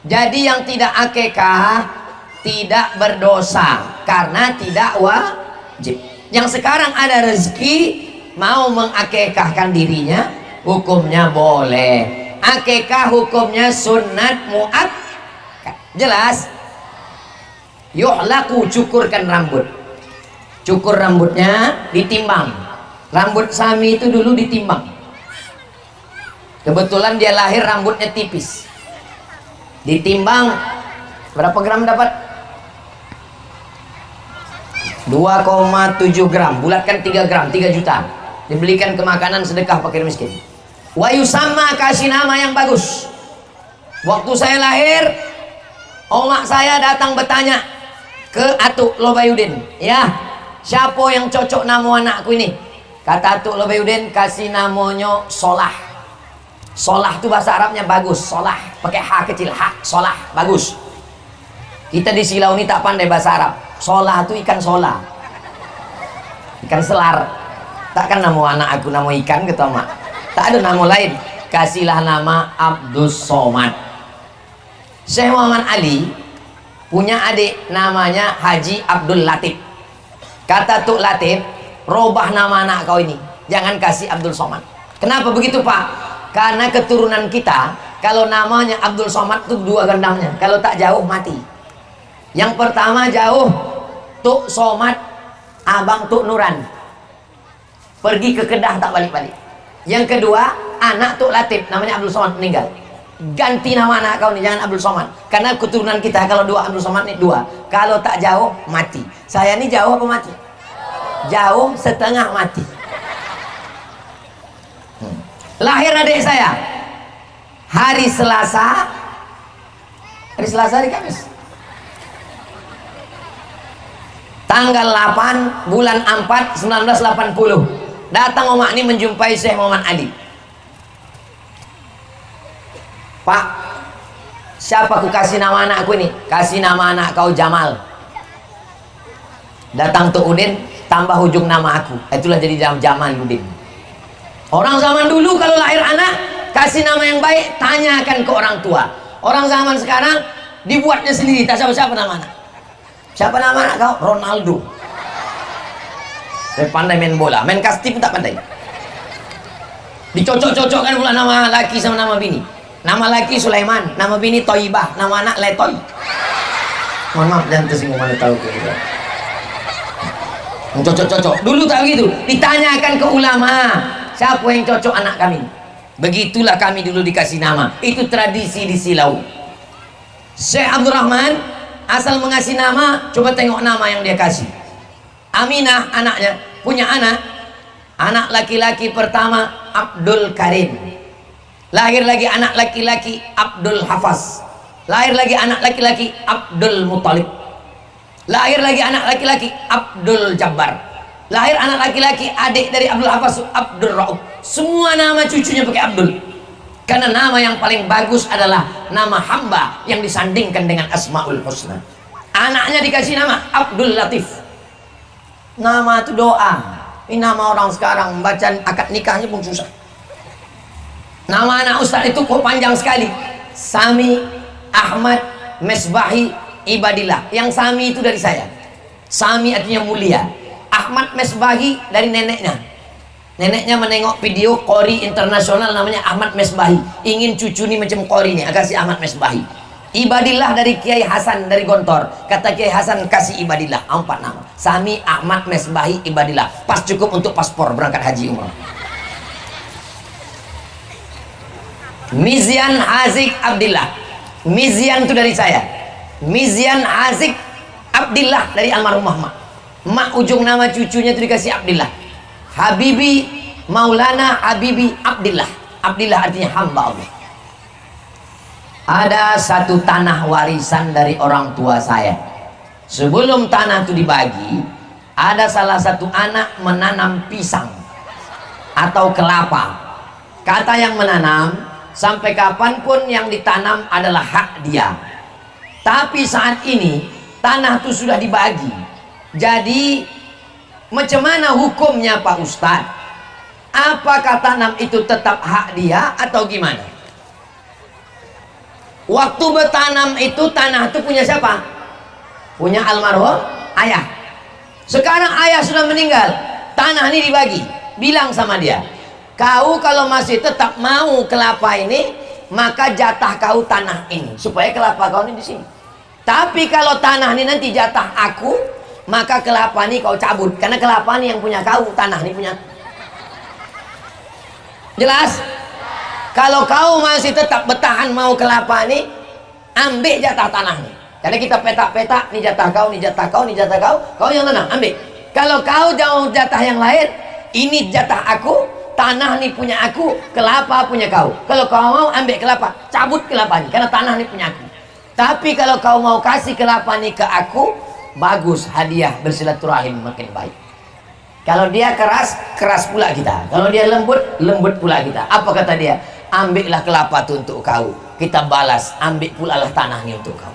Speaker 1: Jadi yang tidak akikah tidak berdosa karena tidak wajib. Yang sekarang ada rezeki mau mengakikahkan dirinya, hukumnya boleh. Akikah hukumnya sunat muakkad. Jelas? Yu'laku, cukurkan rambut. Cukur rambutnya, ditimbang. Rambut Sami itu dulu ditimbang. Kebetulan dia lahir rambutnya tipis. Ditimbang berapa gram dapat? 2,7 gram. Bulatkan 3 gram, 3 juta. Dibelikan ke makanan sedekah fakir miskin. Wa yusamma, kasih nama yang bagus. Waktu saya lahir, omak saya datang bertanya ke Atuk Lobayudin, ya, siapa yang cocok nama anakku ini? Kata Atuk Lobayudin, kasih namanya Solah. Solah itu bahasa Arabnya bagus. Solah pakai H kecil, H, Solah, bagus. Kita di Silau ini tak pandai bahasa Arab. Solah itu ikan sola, ikan selar. Takkan nama anak aku nama ikan gitu mak. Tak ada nama lain. Kasihlah nama Abdus Somad. Syekh Muhammad Ali punya adik namanya Haji Abdul Latif. Kata Tuk Latif, robah nama anak kau ini, jangan kasih Abdul Somad. Kenapa begitu Pak? Karena keturunan kita kalau namanya Abdul Somad itu 2 gendangnya. Kalau tak jauh mati. Yang pertama jauh, Tuk Somad abang Tuk Nuran, pergi ke Kedah tak balik-balik. Yang kedua, anak Tuk Latif namanya Abdul Somad meninggal. Ganti nama anak kau nih, jangan Abdul Somad. Karena keturunan kita kalau 2 Abdul Somad nih 2. Kalau tak jauh mati. Saya ini jauh apa mati? Jauh setengah mati. Lahir adik saya hari Selasa. Hari Selasa, hari Kamis. Tanggal 8 bulan 4 1980. Datang omak ini menjumpai Syekh Muhammad Ali. Pak, siapa aku kasih nama anakku ini? Kasih nama anak kau Jamal. Datang Tuk Udin, tambah ujung nama aku. Itulah jadi Jamal Udin. Orang zaman dulu kalau lahir anak, kasih nama yang baik, tanyakan ke orang tua. Orang zaman sekarang dibuatnya sendiri, tak siapa-siapa nama anak. Siapa nama anak kau? Ronaldo. Saya pandai main bola, main kasti pun tak pandai. Dicocok-cocokkan pula nama laki sama nama bini. Nama laki Sulaiman, nama bini Toibah, nama anak Letoy. Mohon maaf, jangan tersinggung, mana tahu ke gitu. Cocok-cocok. Dulu tak begitu. Ditanyakan ke ulama, siapa yang cocok anak kami? Begitulah kami dulu dikasih nama. Itu tradisi di Silau. Syekh Abdurrahman asal mengasih nama, coba tengok nama yang dia kasih. Aminah anaknya punya anak laki-laki pertama Abdul Karim. Lahir lagi anak laki-laki Abdul Hafaz. Lahir lagi anak laki-laki Abdul Muttalib. Lahir lagi anak laki-laki Abdul Jabbar. Lahir anak laki-laki adik dari Abdul Hafaz, Abdul Rauf. Semua nama cucunya pakai Abdul. Karena nama yang paling bagus adalah nama hamba yang disandingkan dengan Asmaul Husna. Anaknya dikasih nama Abdul Latif. Nama itu doa. Ini nama orang sekarang membaca akad nikahnya pun susah. Nama anak Ustaz itu kok panjang sekali. Sami Ahmad Mesbahi Ibadillah. Yang Sami itu dari saya. Sami artinya mulia. Ahmad Mesbahi dari neneknya. Neneknya menengok video Qori internasional namanya Ahmad Mesbahi. Ingin cucu ini macam Qori nih, kasih Ahmad Mesbahi. Ibadillah dari Kiai Hasan dari Gontor. Kata Kiai Hasan kasih Ibadillah. 4 nama. Sami Ahmad Mesbahi Ibadillah. Pas cukup untuk paspor berangkat haji umrah. Mizian Azik Abdillah. Mizian itu dari saya. Mizian Azik Abdillah dari almarhumah mak. Mak ujung nama cucunya itu dikasih Abdillah. Habibi Maulana Habibi Abdillah. Abdillah artinya hamba Allah. Ada satu tanah warisan dari orang tua saya. Sebelum tanah itu dibagi, ada salah satu anak menanam pisang atau kelapa. Kata yang menanam, sampai kapanpun yang ditanam adalah hak dia. Tapi saat ini tanah itu sudah dibagi. Jadi macam mana hukumnya Pak Ustadz? Apakah tanam itu tetap hak dia atau gimana? Waktu bertanam itu tanah itu punya siapa? Punya almarhum ayah. Sekarang ayah sudah meninggal, tanah ini dibagi. Bilang sama dia, kau kalau masih tetap mau kelapa ini, maka jatah kau tanah ini, supaya kelapa kau ini di sini. Tapi kalau tanah ini nanti jatah aku, maka kelapa ini kau cabut, karena kelapa ini yang punya kau, tanah ini punya. Jelas? Kalau kau masih tetap bertahan mau kelapa nih, ambil jatah tanah nih. Karena kita petak-petak, nih jatah kau, nih jatah kau, nih jatah kau, kau yang tenang, ambil. Kalau kau jauh jatah yang lain, ini jatah aku, tanah nih punya aku, kelapa punya kau. Kalau kau mau ambil kelapa, cabut kelapanya, karena tanah nih punya aku. Tapi kalau kau mau kasih kelapa nih ke aku, bagus, hadiah bersilaturahim makin baik. Kalau dia keras, keras pula kita. Kalau dia lembut, lembut pula kita. Apa kata dia? Ambillah kelapa itu untuk kau, kita balas, ambil pula lah tanahnya untuk kau.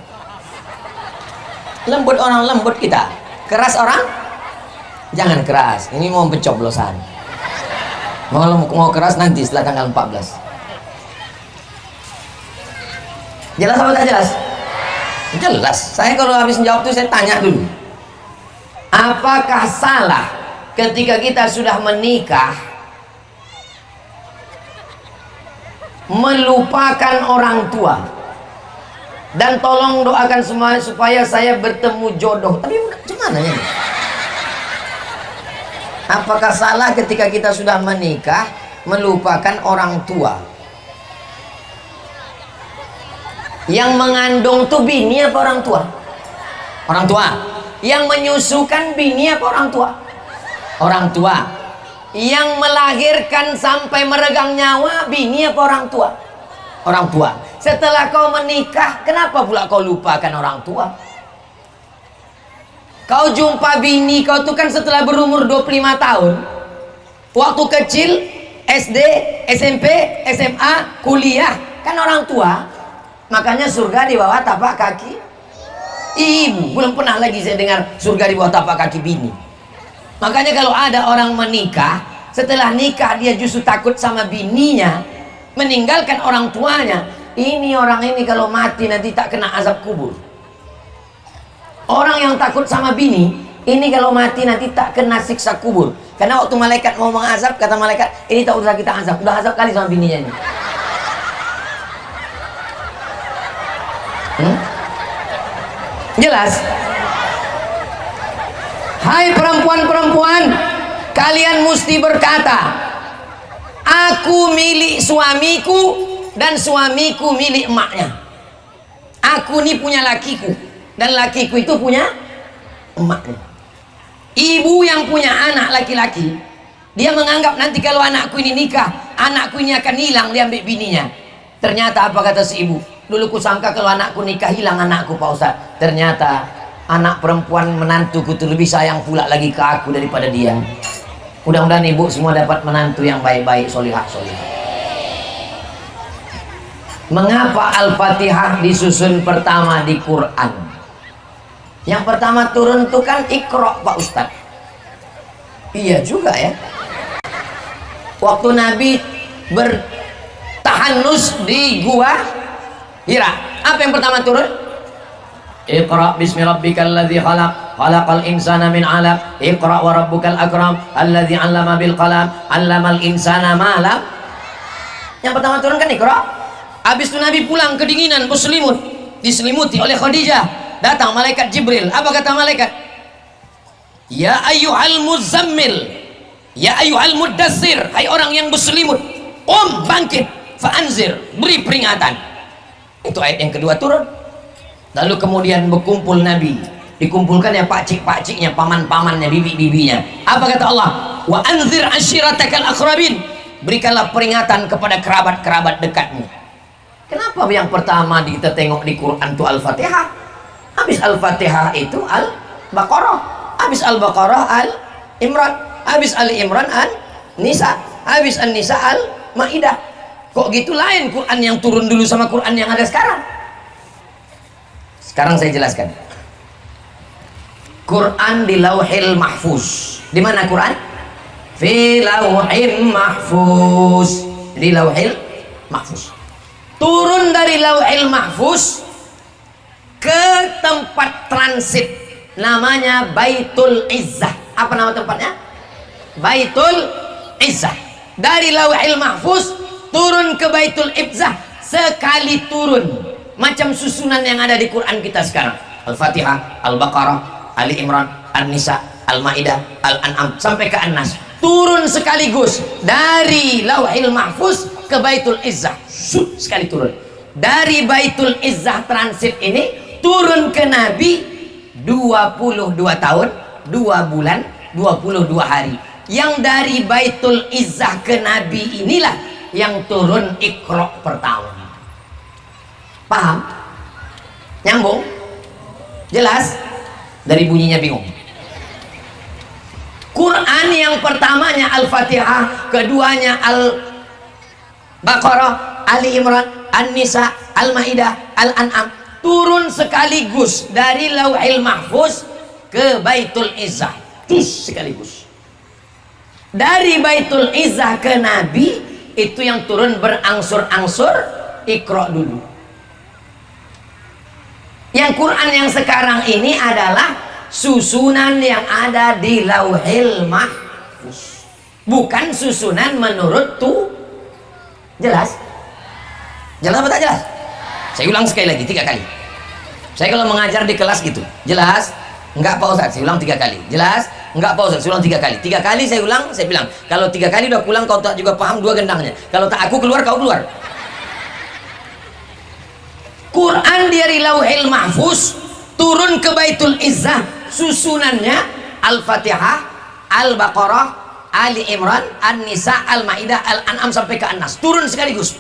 Speaker 1: Lembut orang, lembut kita. Keras orang, jangan keras. Ini mau pencoblosan. Mau keras nanti setelah tanggal 14. Jelas apa tak jelas? Jelas. Saya kalau habis menjawab itu saya tanya dulu, apakah salah ketika kita sudah menikah melupakan orang tua? Dan tolong doakan semua supaya saya bertemu jodoh. Tapi gimana ya? Apakah salah ketika kita sudah menikah melupakan orang tua? Yang mengandung tuh bini apa orang tua? Orang tua. Yang menyusukan bini apa orang tua? Orang tua. Yang melahirkan sampai meregang nyawa bini apa orang tua? Orang tua. Setelah kau menikah, kenapa pula kau lupakan orang tua? Kau jumpa bini kau tuh kan setelah berumur 25 tahun. Waktu kecil, SD, SMP, SMA, kuliah, kan orang tua. Makanya surga di bawah tapak kaki ibu. Belum pernah lagi saya dengar surga di bawah tapak kaki bini. Makanya kalau ada orang menikah, setelah nikah dia justru takut sama bininya, meninggalkan orang tuanya. Ini orang ini kalau mati nanti tak kena azab kubur. Orang yang takut sama bini, ini kalau mati nanti tak kena siksa kubur. Karena waktu malaikat mau mengazab, kata malaikat, ini tak usah kita azab, udah azab kali sama bininya ini. Jelas? Hai perempuan-perempuan, kalian mesti berkata, aku milik suamiku dan suamiku milik emaknya. Aku ini punya lakiku dan lakiku itu punya emaknya. Ibu yang punya anak laki-laki, dia menganggap nanti kalau anakku ini nikah, anakku ini akan hilang, dia ambil bininya. Ternyata apa kata si ibu? Dulu ku sangka kalau anakku nikah hilang anakku Pak Ustaz. Ternyata anak perempuan menantuku itu lebih sayang pula lagi ke aku daripada dia. Mudah-mudahan ibu semua dapat menantu yang baik-baik, solihah-solihah. Mengapa Al-Fatihah disusun pertama di Quran? Yang pertama turun itu kan Iqra Pak Ustaz. Iya juga ya. Waktu Nabi bertahanus di gua Hira, apa yang pertama turun? Iqra bismi rabbikal ladzi khalaq, khalaqal insana min 'alaq, Iqra wa rabbukal akram, alladzi 'allama bil qalam, 'allamal insana ma lam. Yang pertama turun kan Iqra. Habis itu Nabi pulang kedinginan, berselimut, diselimuti oleh Khadijah. Datang malaikat Jibril. Apa kata malaikat? Ya ayyuhal muzammil, ya ayyuhal muddassir, hai orang yang berselimut, bangkit, fa'anzir, beri peringatan. Itu ayat yang kedua turun. Lalu kemudian berkumpul Nabi, dikumpulkan ya pakcik-pakciknya, paman-pamannya, bibi-bibinya. Apa kata Allah? Wa anzir ashiratakal aqrabin, berikanlah peringatan kepada kerabat-kerabat dekatmu. Kenapa yang pertama kita tengok di Quran itu Al-Fatihah? Habis Al-Fatihah itu Al-Baqarah, habis Al-Baqarah Al-Imran, habis Al-Imran An-Nisa, habis An-Nisa Al-Maidah. Kok gitu lain Quran yang turun dulu sama Quran yang ada sekarang? Sekarang saya jelaskan. Quran di Lauhil Mahfuz. Di mana Quran? Fi Lauhil Mahfuz. Di Lauhil Mahfuz. Turun dari Lauhil Mahfuz ke tempat transit namanya Baitul Izzah. Apa nama tempatnya? Baitul Izzah. Dari Lauhil Mahfuz turun ke Baitul Izzah, sekali turun macam susunan yang ada di Quran kita sekarang. Al-Fatihah, Al-Baqarah, Ali Imran, An-Nisa, Al-Maidah, Al-An'am sampai ke An-Nas.
Speaker 2: turun sekaligus dari Lauhil Mahfuz ke Baitul Izzah, sekali turun. Dari Baitul Izzah transit ini turun ke Nabi 22 tahun 2 bulan 22 hari. Yang dari Baitul Izzah ke Nabi inilah yang turun Iqra pertama. Paham? Nyambung? Jelas? Dari bunyinya bingung. Quran yang pertamanya Al-Fatihah, keduanya Al-Baqarah, Ali Imran, An-Nisa, Al-Maidah, Al-An'am, turun sekaligus dari Lauhil Mahfuz ke Baitul Izzah, sekaligus. Dari Baitul Izzah ke Nabi itu yang turun berangsur-angsur. Iqra dulu. Yang Quran yang sekarang ini adalah susunan yang ada di Lauhil Mahfuz, bukan susunan menurut tuh. Jelas? Jelas apa tak jelas? Saya ulang sekali lagi 3 kali. Saya kalau mengajar di kelas gitu. Jelas? Enggak Pak Ustaz, saya ulang 3 kali. Jelas? Enggak Pak Ustaz, saya ulang 3 kali. 3 kali saya ulang, saya bilang kalau 3 kali udah pulang kau tak juga paham 2 gendangnya. Kalau tak aku keluar, kau keluar. Quran dari Lauhil Mahfuz turun ke Baitul Izzah, susunannya Al-Fatihah, Al-Baqarah, Ali Imran, An-Nisa, Al-Maidah, Al-An'am sampai ke An-Nas, turun sekaligus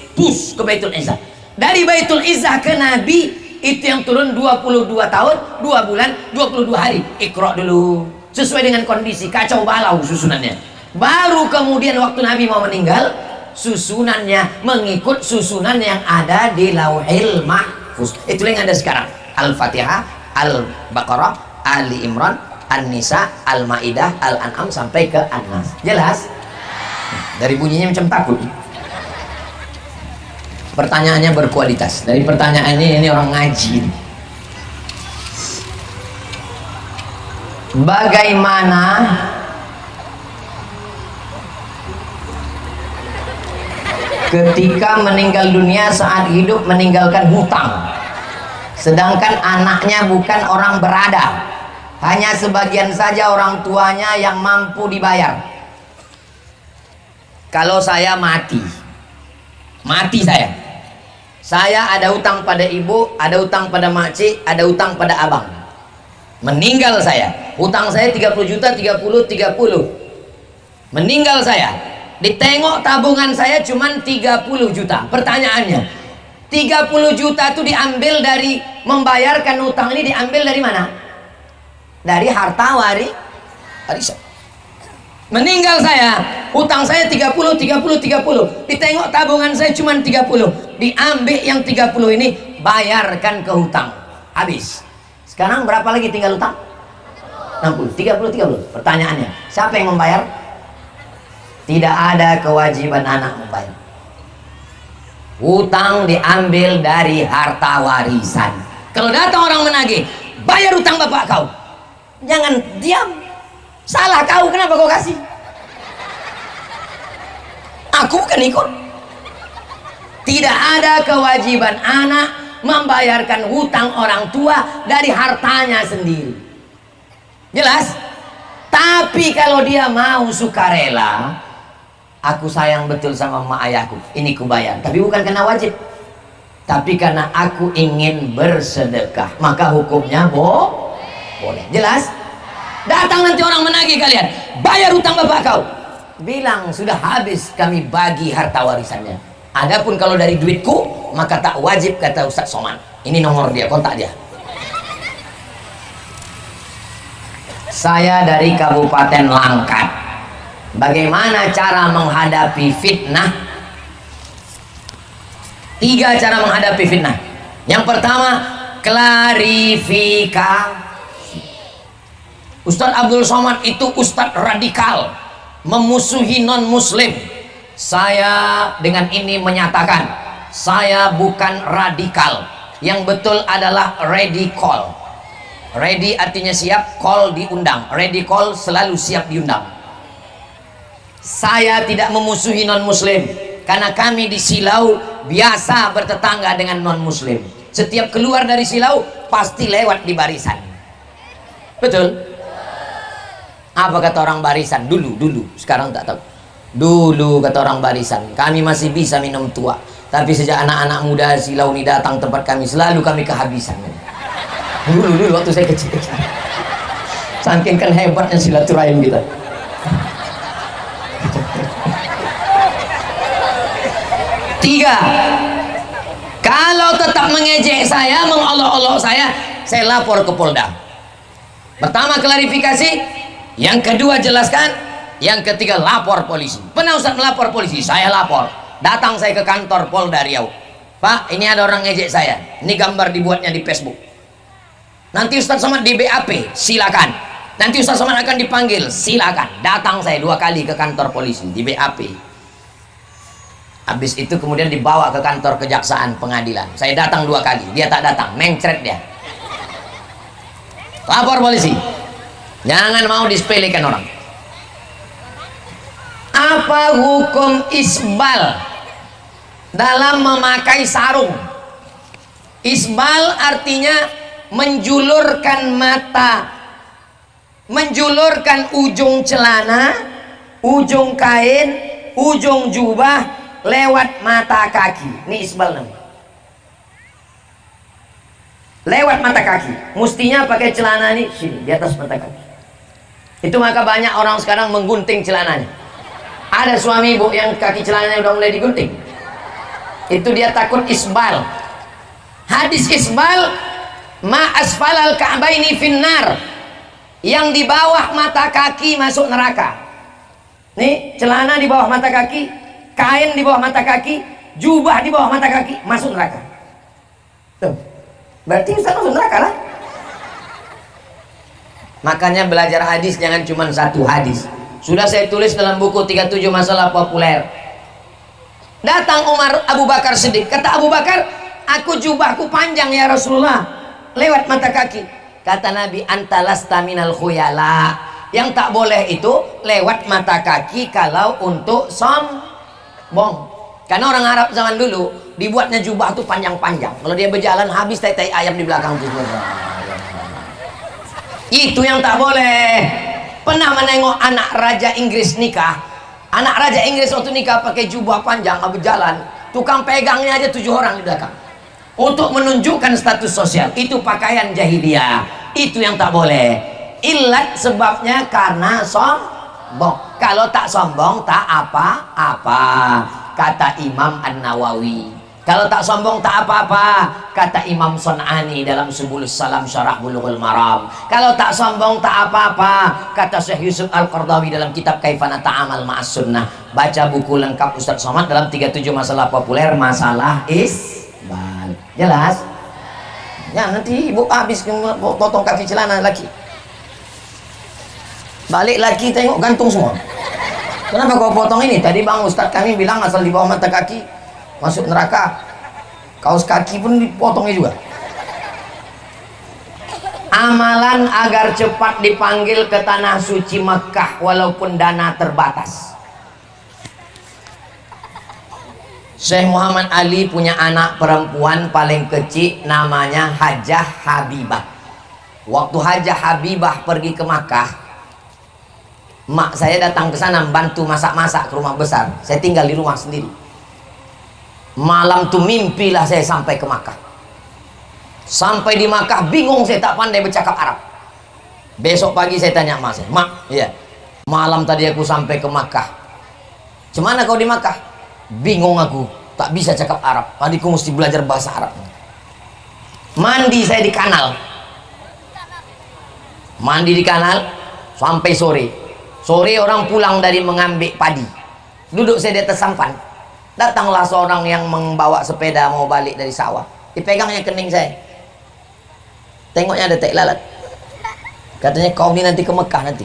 Speaker 2: ke Baitul Izzah. Dari Baitul Izzah ke Nabi itu yang turun 22 tahun 2 bulan 22 hari. Iqra dulu sesuai dengan kondisi, kacau balau susunannya. Baru kemudian waktu Nabi mau meninggal, susunannya mengikut susunan yang ada di Lauhil Mahfuz. Itu yang ada sekarang. Al-Fatihah, Al-Baqarah, Ali Imran, An-Nisa, Al-Maidah, Al-An'am sampai ke An-Nas. Jelas? Dari bunyinya macam takut. Pertanyaannya berkualitas. Dari pertanyaan ini orang ngaji. Bagaimana ketika meninggal dunia saat hidup meninggalkan hutang, sedangkan anaknya bukan orang berada, hanya sebagian saja orang tuanya yang mampu dibayar? Kalau saya mati saya ada utang pada ibu, ada utang pada makcik, ada utang pada abang. Meninggal saya, utang saya 30 juta, 30. Meninggal saya, ditengok tabungan saya cuman 30 juta. Pertanyaannya, 30 juta itu diambil dari membayarkan utang ini, diambil dari mana? Dari harta warisan. Meninggal saya, utang saya 30, ditengok tabungan saya cuma 30, diambil yang 30 ini, bayarkan ke hutang, habis. Sekarang berapa lagi tinggal hutang? 60, 30. Pertanyaannya, siapa yang membayar? Tidak ada kewajiban anak membayar. Hutang diambil dari harta warisan. Kalau datang orang menagih, bayar hutang bapak kau, jangan diam. Salah kau, kenapa kau kasih? Aku bukan ikut. Tidak ada kewajiban anak membayarkan hutang orang tua dari hartanya sendiri. Jelas? Tapi kalau dia mau sukarela, aku sayang betul sama emak ayahku, ini ku bayar, tapi bukan karena wajib, tapi karena aku ingin bersedekah, maka hukumnya boleh. Jelas? Datang nanti orang menagih kalian, bayar hutang bapak kau, bilang sudah habis kami bagi harta warisannya. Adapun kalau dari duitku, maka tak wajib, kata Ustaz Somad. Ini nomor dia, kontak dia. Saya dari Kabupaten Langkat. Bagaimana cara menghadapi fitnah? 3 cara menghadapi fitnah. Yang pertama, klarifikasi. Ustadz Abdul Somad itu ustadz radikal, memusuhi non muslim. Saya dengan ini menyatakan, saya bukan radikal. Yang betul adalah ready call. Ready artinya siap, call diundang. Ready call selalu siap diundang. Saya tidak memusuhi non muslim, karena kami di Silau biasa bertetangga dengan non muslim. Setiap keluar dari Silau pasti lewat di barisan. Betul? Apa kata orang barisan dulu, sekarang tak tahu. Dulu kata orang barisan, kami masih bisa minum tua, tapi sejak anak-anak muda silau ini datang tempat kami, selalu kami kehabisan. Dulu waktu saya kecil, saking kan hebatnya silaturahim kita. Tiga, kalau tetap mengejek saya, mengolok-olok saya lapor ke Polda. Pertama klarifikasi, yang kedua jelaskan, yang ketiga lapor polisi. Pernah Ustaz melapor polisi? Saya lapor. Datang saya ke kantor Polda Riau. Pak, ini ada orang ngejek saya. Ini gambar dibuatnya di Facebook. Nanti Ustaz Somad di BAP, silakan. Nanti Ustaz Somad akan dipanggil, silakan. Datang saya 2 kali ke kantor polisi di BAP. Habis itu kemudian dibawa ke kantor kejaksaan pengadilan. Saya datang 2 kali, dia tak datang, mencret dia. Lapor polisi. Jangan mau disepelekan orang. Apa hukum isbal dalam memakai sarung? Isbal artinya menjulurkan mata, menjulurkan ujung celana, ujung kain, ujung jubah lewat mata kaki. Ini isbal namanya. Lewat mata kaki. Mestinya pakai celana ini sini di atas mata kaki. Itu maka banyak orang sekarang menggunting celananya. Ada suami ibu yang kaki celananya udah mulai digunting. Itu dia takut isbal. Hadis isbal, ma asfalal ka'baini finnar. Yang di bawah mata kaki masuk neraka. Nih celana di bawah mata kaki, kain di bawah mata kaki, jubah di bawah mata kaki, masuk neraka. Tuh. Berarti Ustaz masuk neraka lah. Makanya belajar hadis jangan cuma 1 hadis. Sudah saya tulis dalam buku 37 masalah populer. Datang Abu Bakar Siddiq. Kata Abu Bakar, aku jubahku panjang ya Rasulullah, lewat mata kaki. Kata Nabi, antalasta minal khuyala. Yang tak boleh itu lewat mata kaki kalau untuk sombong. Karena orang Arab zaman dulu dibuatnya jubah tuh panjang-panjang. Kalau dia berjalan habis tai-tai ayam di belakang tuh. Itu yang tak boleh. Pernah menengok anak raja Inggris nikah. Anak raja Inggris waktu nikah pakai jubah panjang berjalan. Tukang pegangnya aja 7 orang di belakang. Untuk menunjukkan status sosial. Itu pakaian jahiliyah. Itu yang tak boleh. Ilat sebabnya karena sombong. Kalau tak sombong tak apa-apa, kata Imam An-Nawawi. Kalau tak sombong tak apa-apa, kata Imam Sun'ani dalam Subulus Salam Syarah Bulughul Maram. Kalau tak sombong tak apa-apa, kata Syekh Yusuf Al-Qardawi dalam kitab Kaifana Ta'amal Ma'as Sunnah. Baca buku lengkap Ustaz Somad dalam 37 masalah populer, masalah isbal. Jelas? Ya, nanti ibu habis potong kaki celana laki. Balik laki tengok gantung semua. Kenapa kau potong ini? Tadi bang Ustaz kami bilang asal di bawah mata kaki masuk neraka. Kaos kaki pun dipotongnya juga. Amalan agar cepat dipanggil ke tanah suci Mekah walaupun dana terbatas. Syekh Muhammad Ali punya anak perempuan paling kecil namanya Hajah Habibah. Waktu Hajah Habibah pergi ke Makkah, mak saya datang ke sana bantu masak-masak ke rumah besar. Saya tinggal di rumah sendiri. Malam tuh mimpilah saya sampai ke Makkah. Sampai di Makkah bingung, saya tak pandai bercakap Arab. Besok pagi saya tanya mak saya, mak, iya, malam tadi aku sampai ke Makkah. Cemana kau di Makkah? Bingung aku, tak bisa cakap Arab. Adikku mesti belajar bahasa Arab. Mandi saya di kanal. Mandi di kanal sampai sore. Sore orang pulang dari mengambil padi. Duduk saya di atas sampan. Datanglah seorang yang membawa sepeda mau balik dari sawah. Dipegangnya kening saya. Tengoknya ada tai lalat. Katanya kau ini nanti ke Mekah nanti.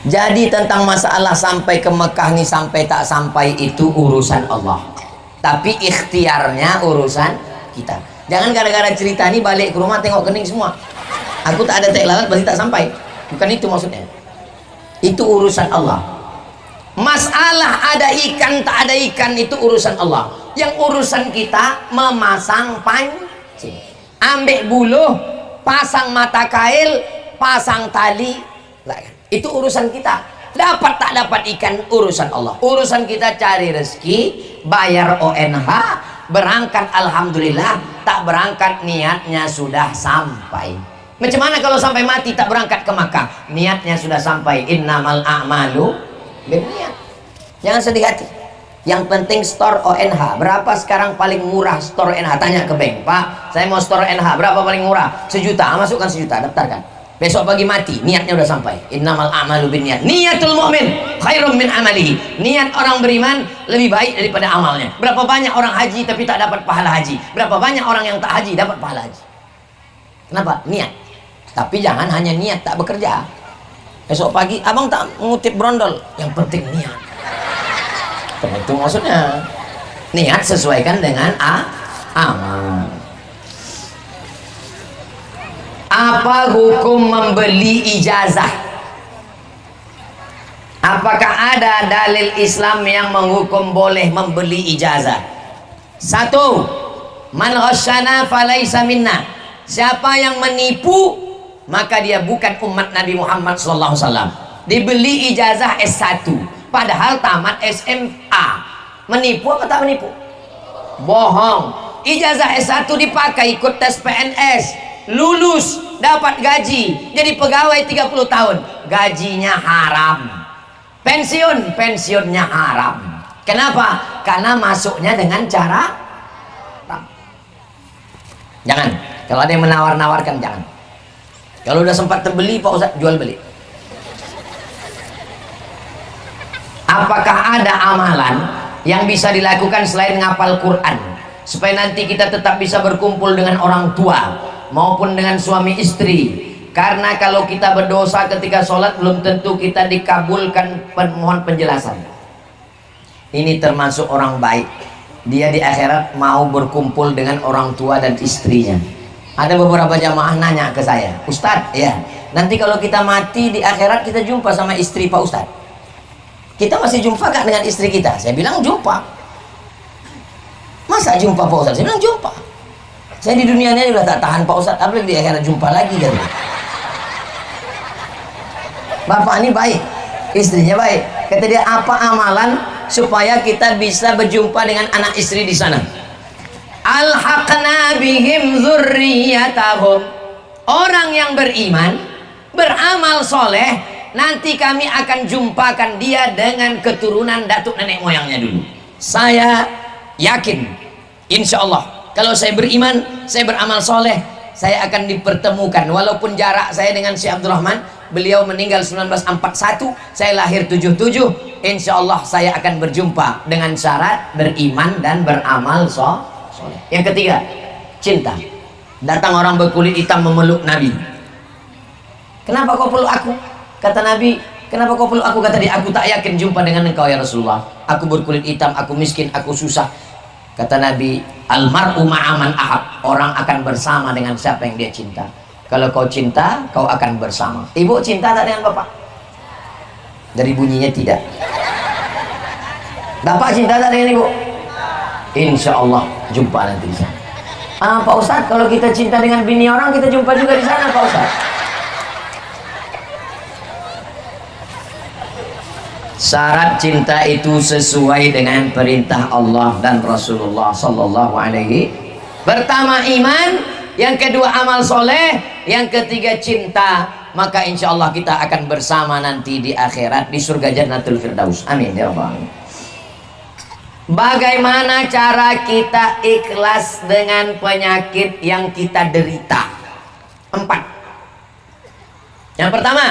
Speaker 2: Jadi tentang masalah sampai ke Mekah nih sampai tak sampai itu urusan Allah. Tapi ikhtiarnya urusan kita. Jangan gara-gara cerita ini balik ke rumah tengok kening semua. Aku tak ada tai lalat berarti tak sampai. Bukan itu maksudnya. Itu urusan Allah. Masalah ada ikan tak ada ikan itu urusan Allah. Yang urusan kita memasang pancing, ambil buluh, pasang mata kail, pasang tali, itu urusan kita. Dapat tak dapat ikan urusan Allah. Urusan kita cari rezeki, bayar ONH, berangkat alhamdulillah, tak berangkat niatnya sudah sampai. Macam mana kalau sampai mati tak berangkat ke Makkah? Niatnya sudah sampai. Innamal a'malu binniyat. Jangan sedih hati. Yang penting store ONH. Berapa sekarang paling murah store ONH? Tanya ke bank, Pak, saya mau store ONH, berapa paling murah? 1 juta, masukkan 1 juta, daftarkan. Besok pagi mati, niatnya udah sampai. Innamal a'malu binniyat. Niyatul mu'min khairum min amalihi. Niat orang beriman lebih baik daripada amalnya. Berapa banyak orang haji tapi tak dapat pahala haji? Berapa banyak orang yang tak haji dapat pahala haji? Kenapa? Niat. Tapi jangan hanya niat, tak bekerja. Besok pagi abang tak mengutip brondol, yang penting niat. Itu maksudnya. Niat sesuaikan dengan amal. Apa hukum membeli ijazah? Apakah ada dalil Islam yang menghukum boleh membeli ijazah? 1. Man ghasyana falaysa minna. Siapa yang menipu, maka dia bukan umat Nabi Muhammad SAW. Dibeli ijazah S1 padahal tamat SMA. Menipu apa tak menipu? Bohong. Ijazah S1 dipakai ikut tes PNS, lulus, dapat gaji, jadi pegawai 30 tahun, gajinya haram. Pensiunnya haram. Kenapa? Karena masuknya dengan cara haram. Jangan. Kalau ada yang menawar-nawarkan, jangan. Kalau udah sempat terbeli, Pak Ustadz, jual beli. Apakah ada amalan yang bisa dilakukan selain ngapal Quran supaya nanti kita tetap bisa berkumpul dengan orang tua maupun dengan suami istri? Karena kalau kita berdosa ketika sholat belum tentu kita dikabulkan. Mohon penjelasan. Ini termasuk orang baik, dia di akhirat mau berkumpul dengan orang tua dan istrinya. Ada beberapa jamaah nanya ke saya, Ustadz, ya, nanti kalau kita mati di akhirat kita jumpa sama istri Pak Ustadz, kita masih jumpa gak dengan istri kita? Saya bilang jumpa. Masa jumpa Pak Ustadz? Saya bilang jumpa. Saya di dunia ini udah tak tahan Pak Ustadz, apalagi di akhirat jumpa lagi kan? Bapak ini baik, istrinya baik. Kata dia, apa amalan supaya kita bisa berjumpa dengan anak istri di sana? Alhaqna bihim dzurriyyatahum. Orang yang beriman, beramal soleh, nanti kami akan jumpakan dia dengan keturunan datuk nenek moyangnya dulu. Saya yakin, insya Allah, kalau saya beriman, saya beramal soleh, saya akan dipertemukan. Walaupun jarak saya dengan Syekh Abdurrahman, beliau meninggal 1941, saya lahir 77, insya Allah saya akan berjumpa dengan syarat beriman dan beramal soleh. Yang ketiga, cinta. Datang orang berkulit hitam memeluk Nabi. Kenapa kau peluk aku? Kata Nabi, kenapa kau peluk aku? Kata dia, aku tak yakin jumpa dengan engkau ya Rasulullah. Aku berkulit hitam, aku miskin, aku susah. Kata Nabi, almar'u ma'aman ahab. Orang akan bersama dengan siapa yang dia cinta. Kalau kau cinta, kau akan bersama. Ibu cinta tak dengan bapak? Dari bunyinya tidak. Bapak cinta tak dengan ibu? Insya Allah jumpa nanti di sana. Pak Ustadz, kalau kita cinta dengan bini orang, kita jumpa juga di sana Pak Ustadz. Syarat cinta itu sesuai dengan perintah Allah dan Rasulullah Sallallahu Alaihi. Pertama iman, yang kedua amal soleh, yang ketiga cinta. Maka insya Allah kita akan bersama nanti di akhirat di surga Jannatul Firdaus. Amin ya Rabbal alamin. Bagaimana cara kita ikhlas dengan penyakit yang kita derita? 4. Yang pertama,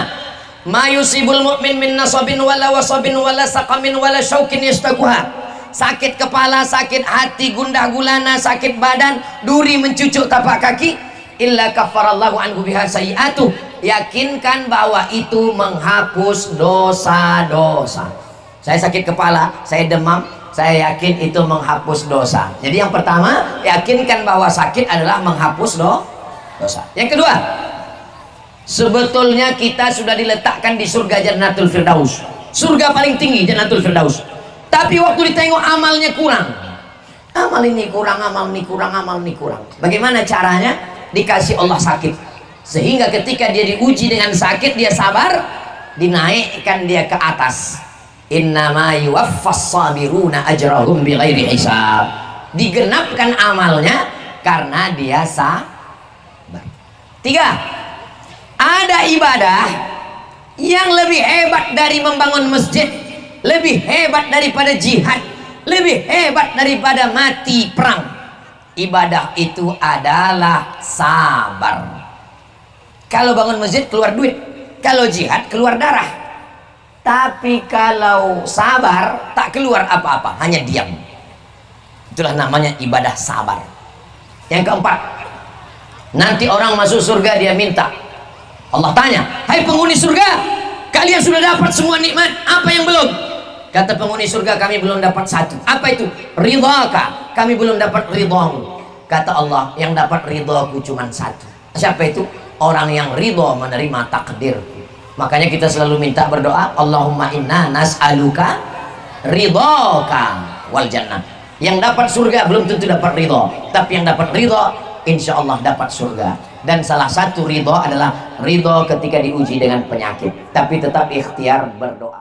Speaker 2: ma yusibul mu'min min nasabin wala wasabin wala saqamin wala syaukin yastakuha. Sakit kepala, sakit hati, gundah gulana, sakit badan, duri mencucuk tapak kaki, illa kafarallahu anhu biha sayi'atuh. Yakinkan bahwa itu menghapus dosa-dosa. Saya sakit kepala, saya demam, saya yakin itu menghapus dosa. Jadi yang pertama, yakinkan bahwa sakit adalah menghapus dosa. Yang kedua, sebetulnya kita sudah diletakkan di surga Jannatul Firdaus. Surga paling tinggi Jannatul Firdaus. Tapi waktu ditengok amalnya kurang. Amal ini kurang, amal ini kurang, amal ini kurang. Bagaimana caranya? Dikasih Allah sakit. sehingga ketika dia diuji dengan sakit dia sabar, dinaikkan dia ke atas. Innama yuwaffas sabiruna ajrahum bighairi hisab, digenapkan amalnya karena dia sabar. 3, ada ibadah yang lebih hebat dari membangun masjid, lebih hebat daripada jihad, lebih hebat daripada mati perang. Ibadah itu adalah sabar. Kalau bangun masjid keluar duit, kalau jihad keluar darah. Tapi kalau sabar tak keluar apa-apa, hanya diam. Itulah namanya ibadah sabar. Yang keempat, nanti orang masuk surga dia minta. Allah tanya, hai penghuni surga, kalian sudah dapat semua nikmat, apa yang belum? Kata penghuni surga, kami belum dapat satu. Apa itu? Ridhaka, kami belum dapat ridhamu. Kata Allah, yang dapat ridhaku cuma satu. Siapa itu? Orang yang ridho menerima takdir. Makanya kita selalu minta berdoa, Allahumma inna nas'aluka ridhaka wal jannah. Yang dapat surga belum tentu dapat ridho, tapi yang dapat ridho insya Allah dapat surga. Dan salah satu ridho adalah ridho ketika diuji dengan penyakit, tapi tetap ikhtiar berdoa.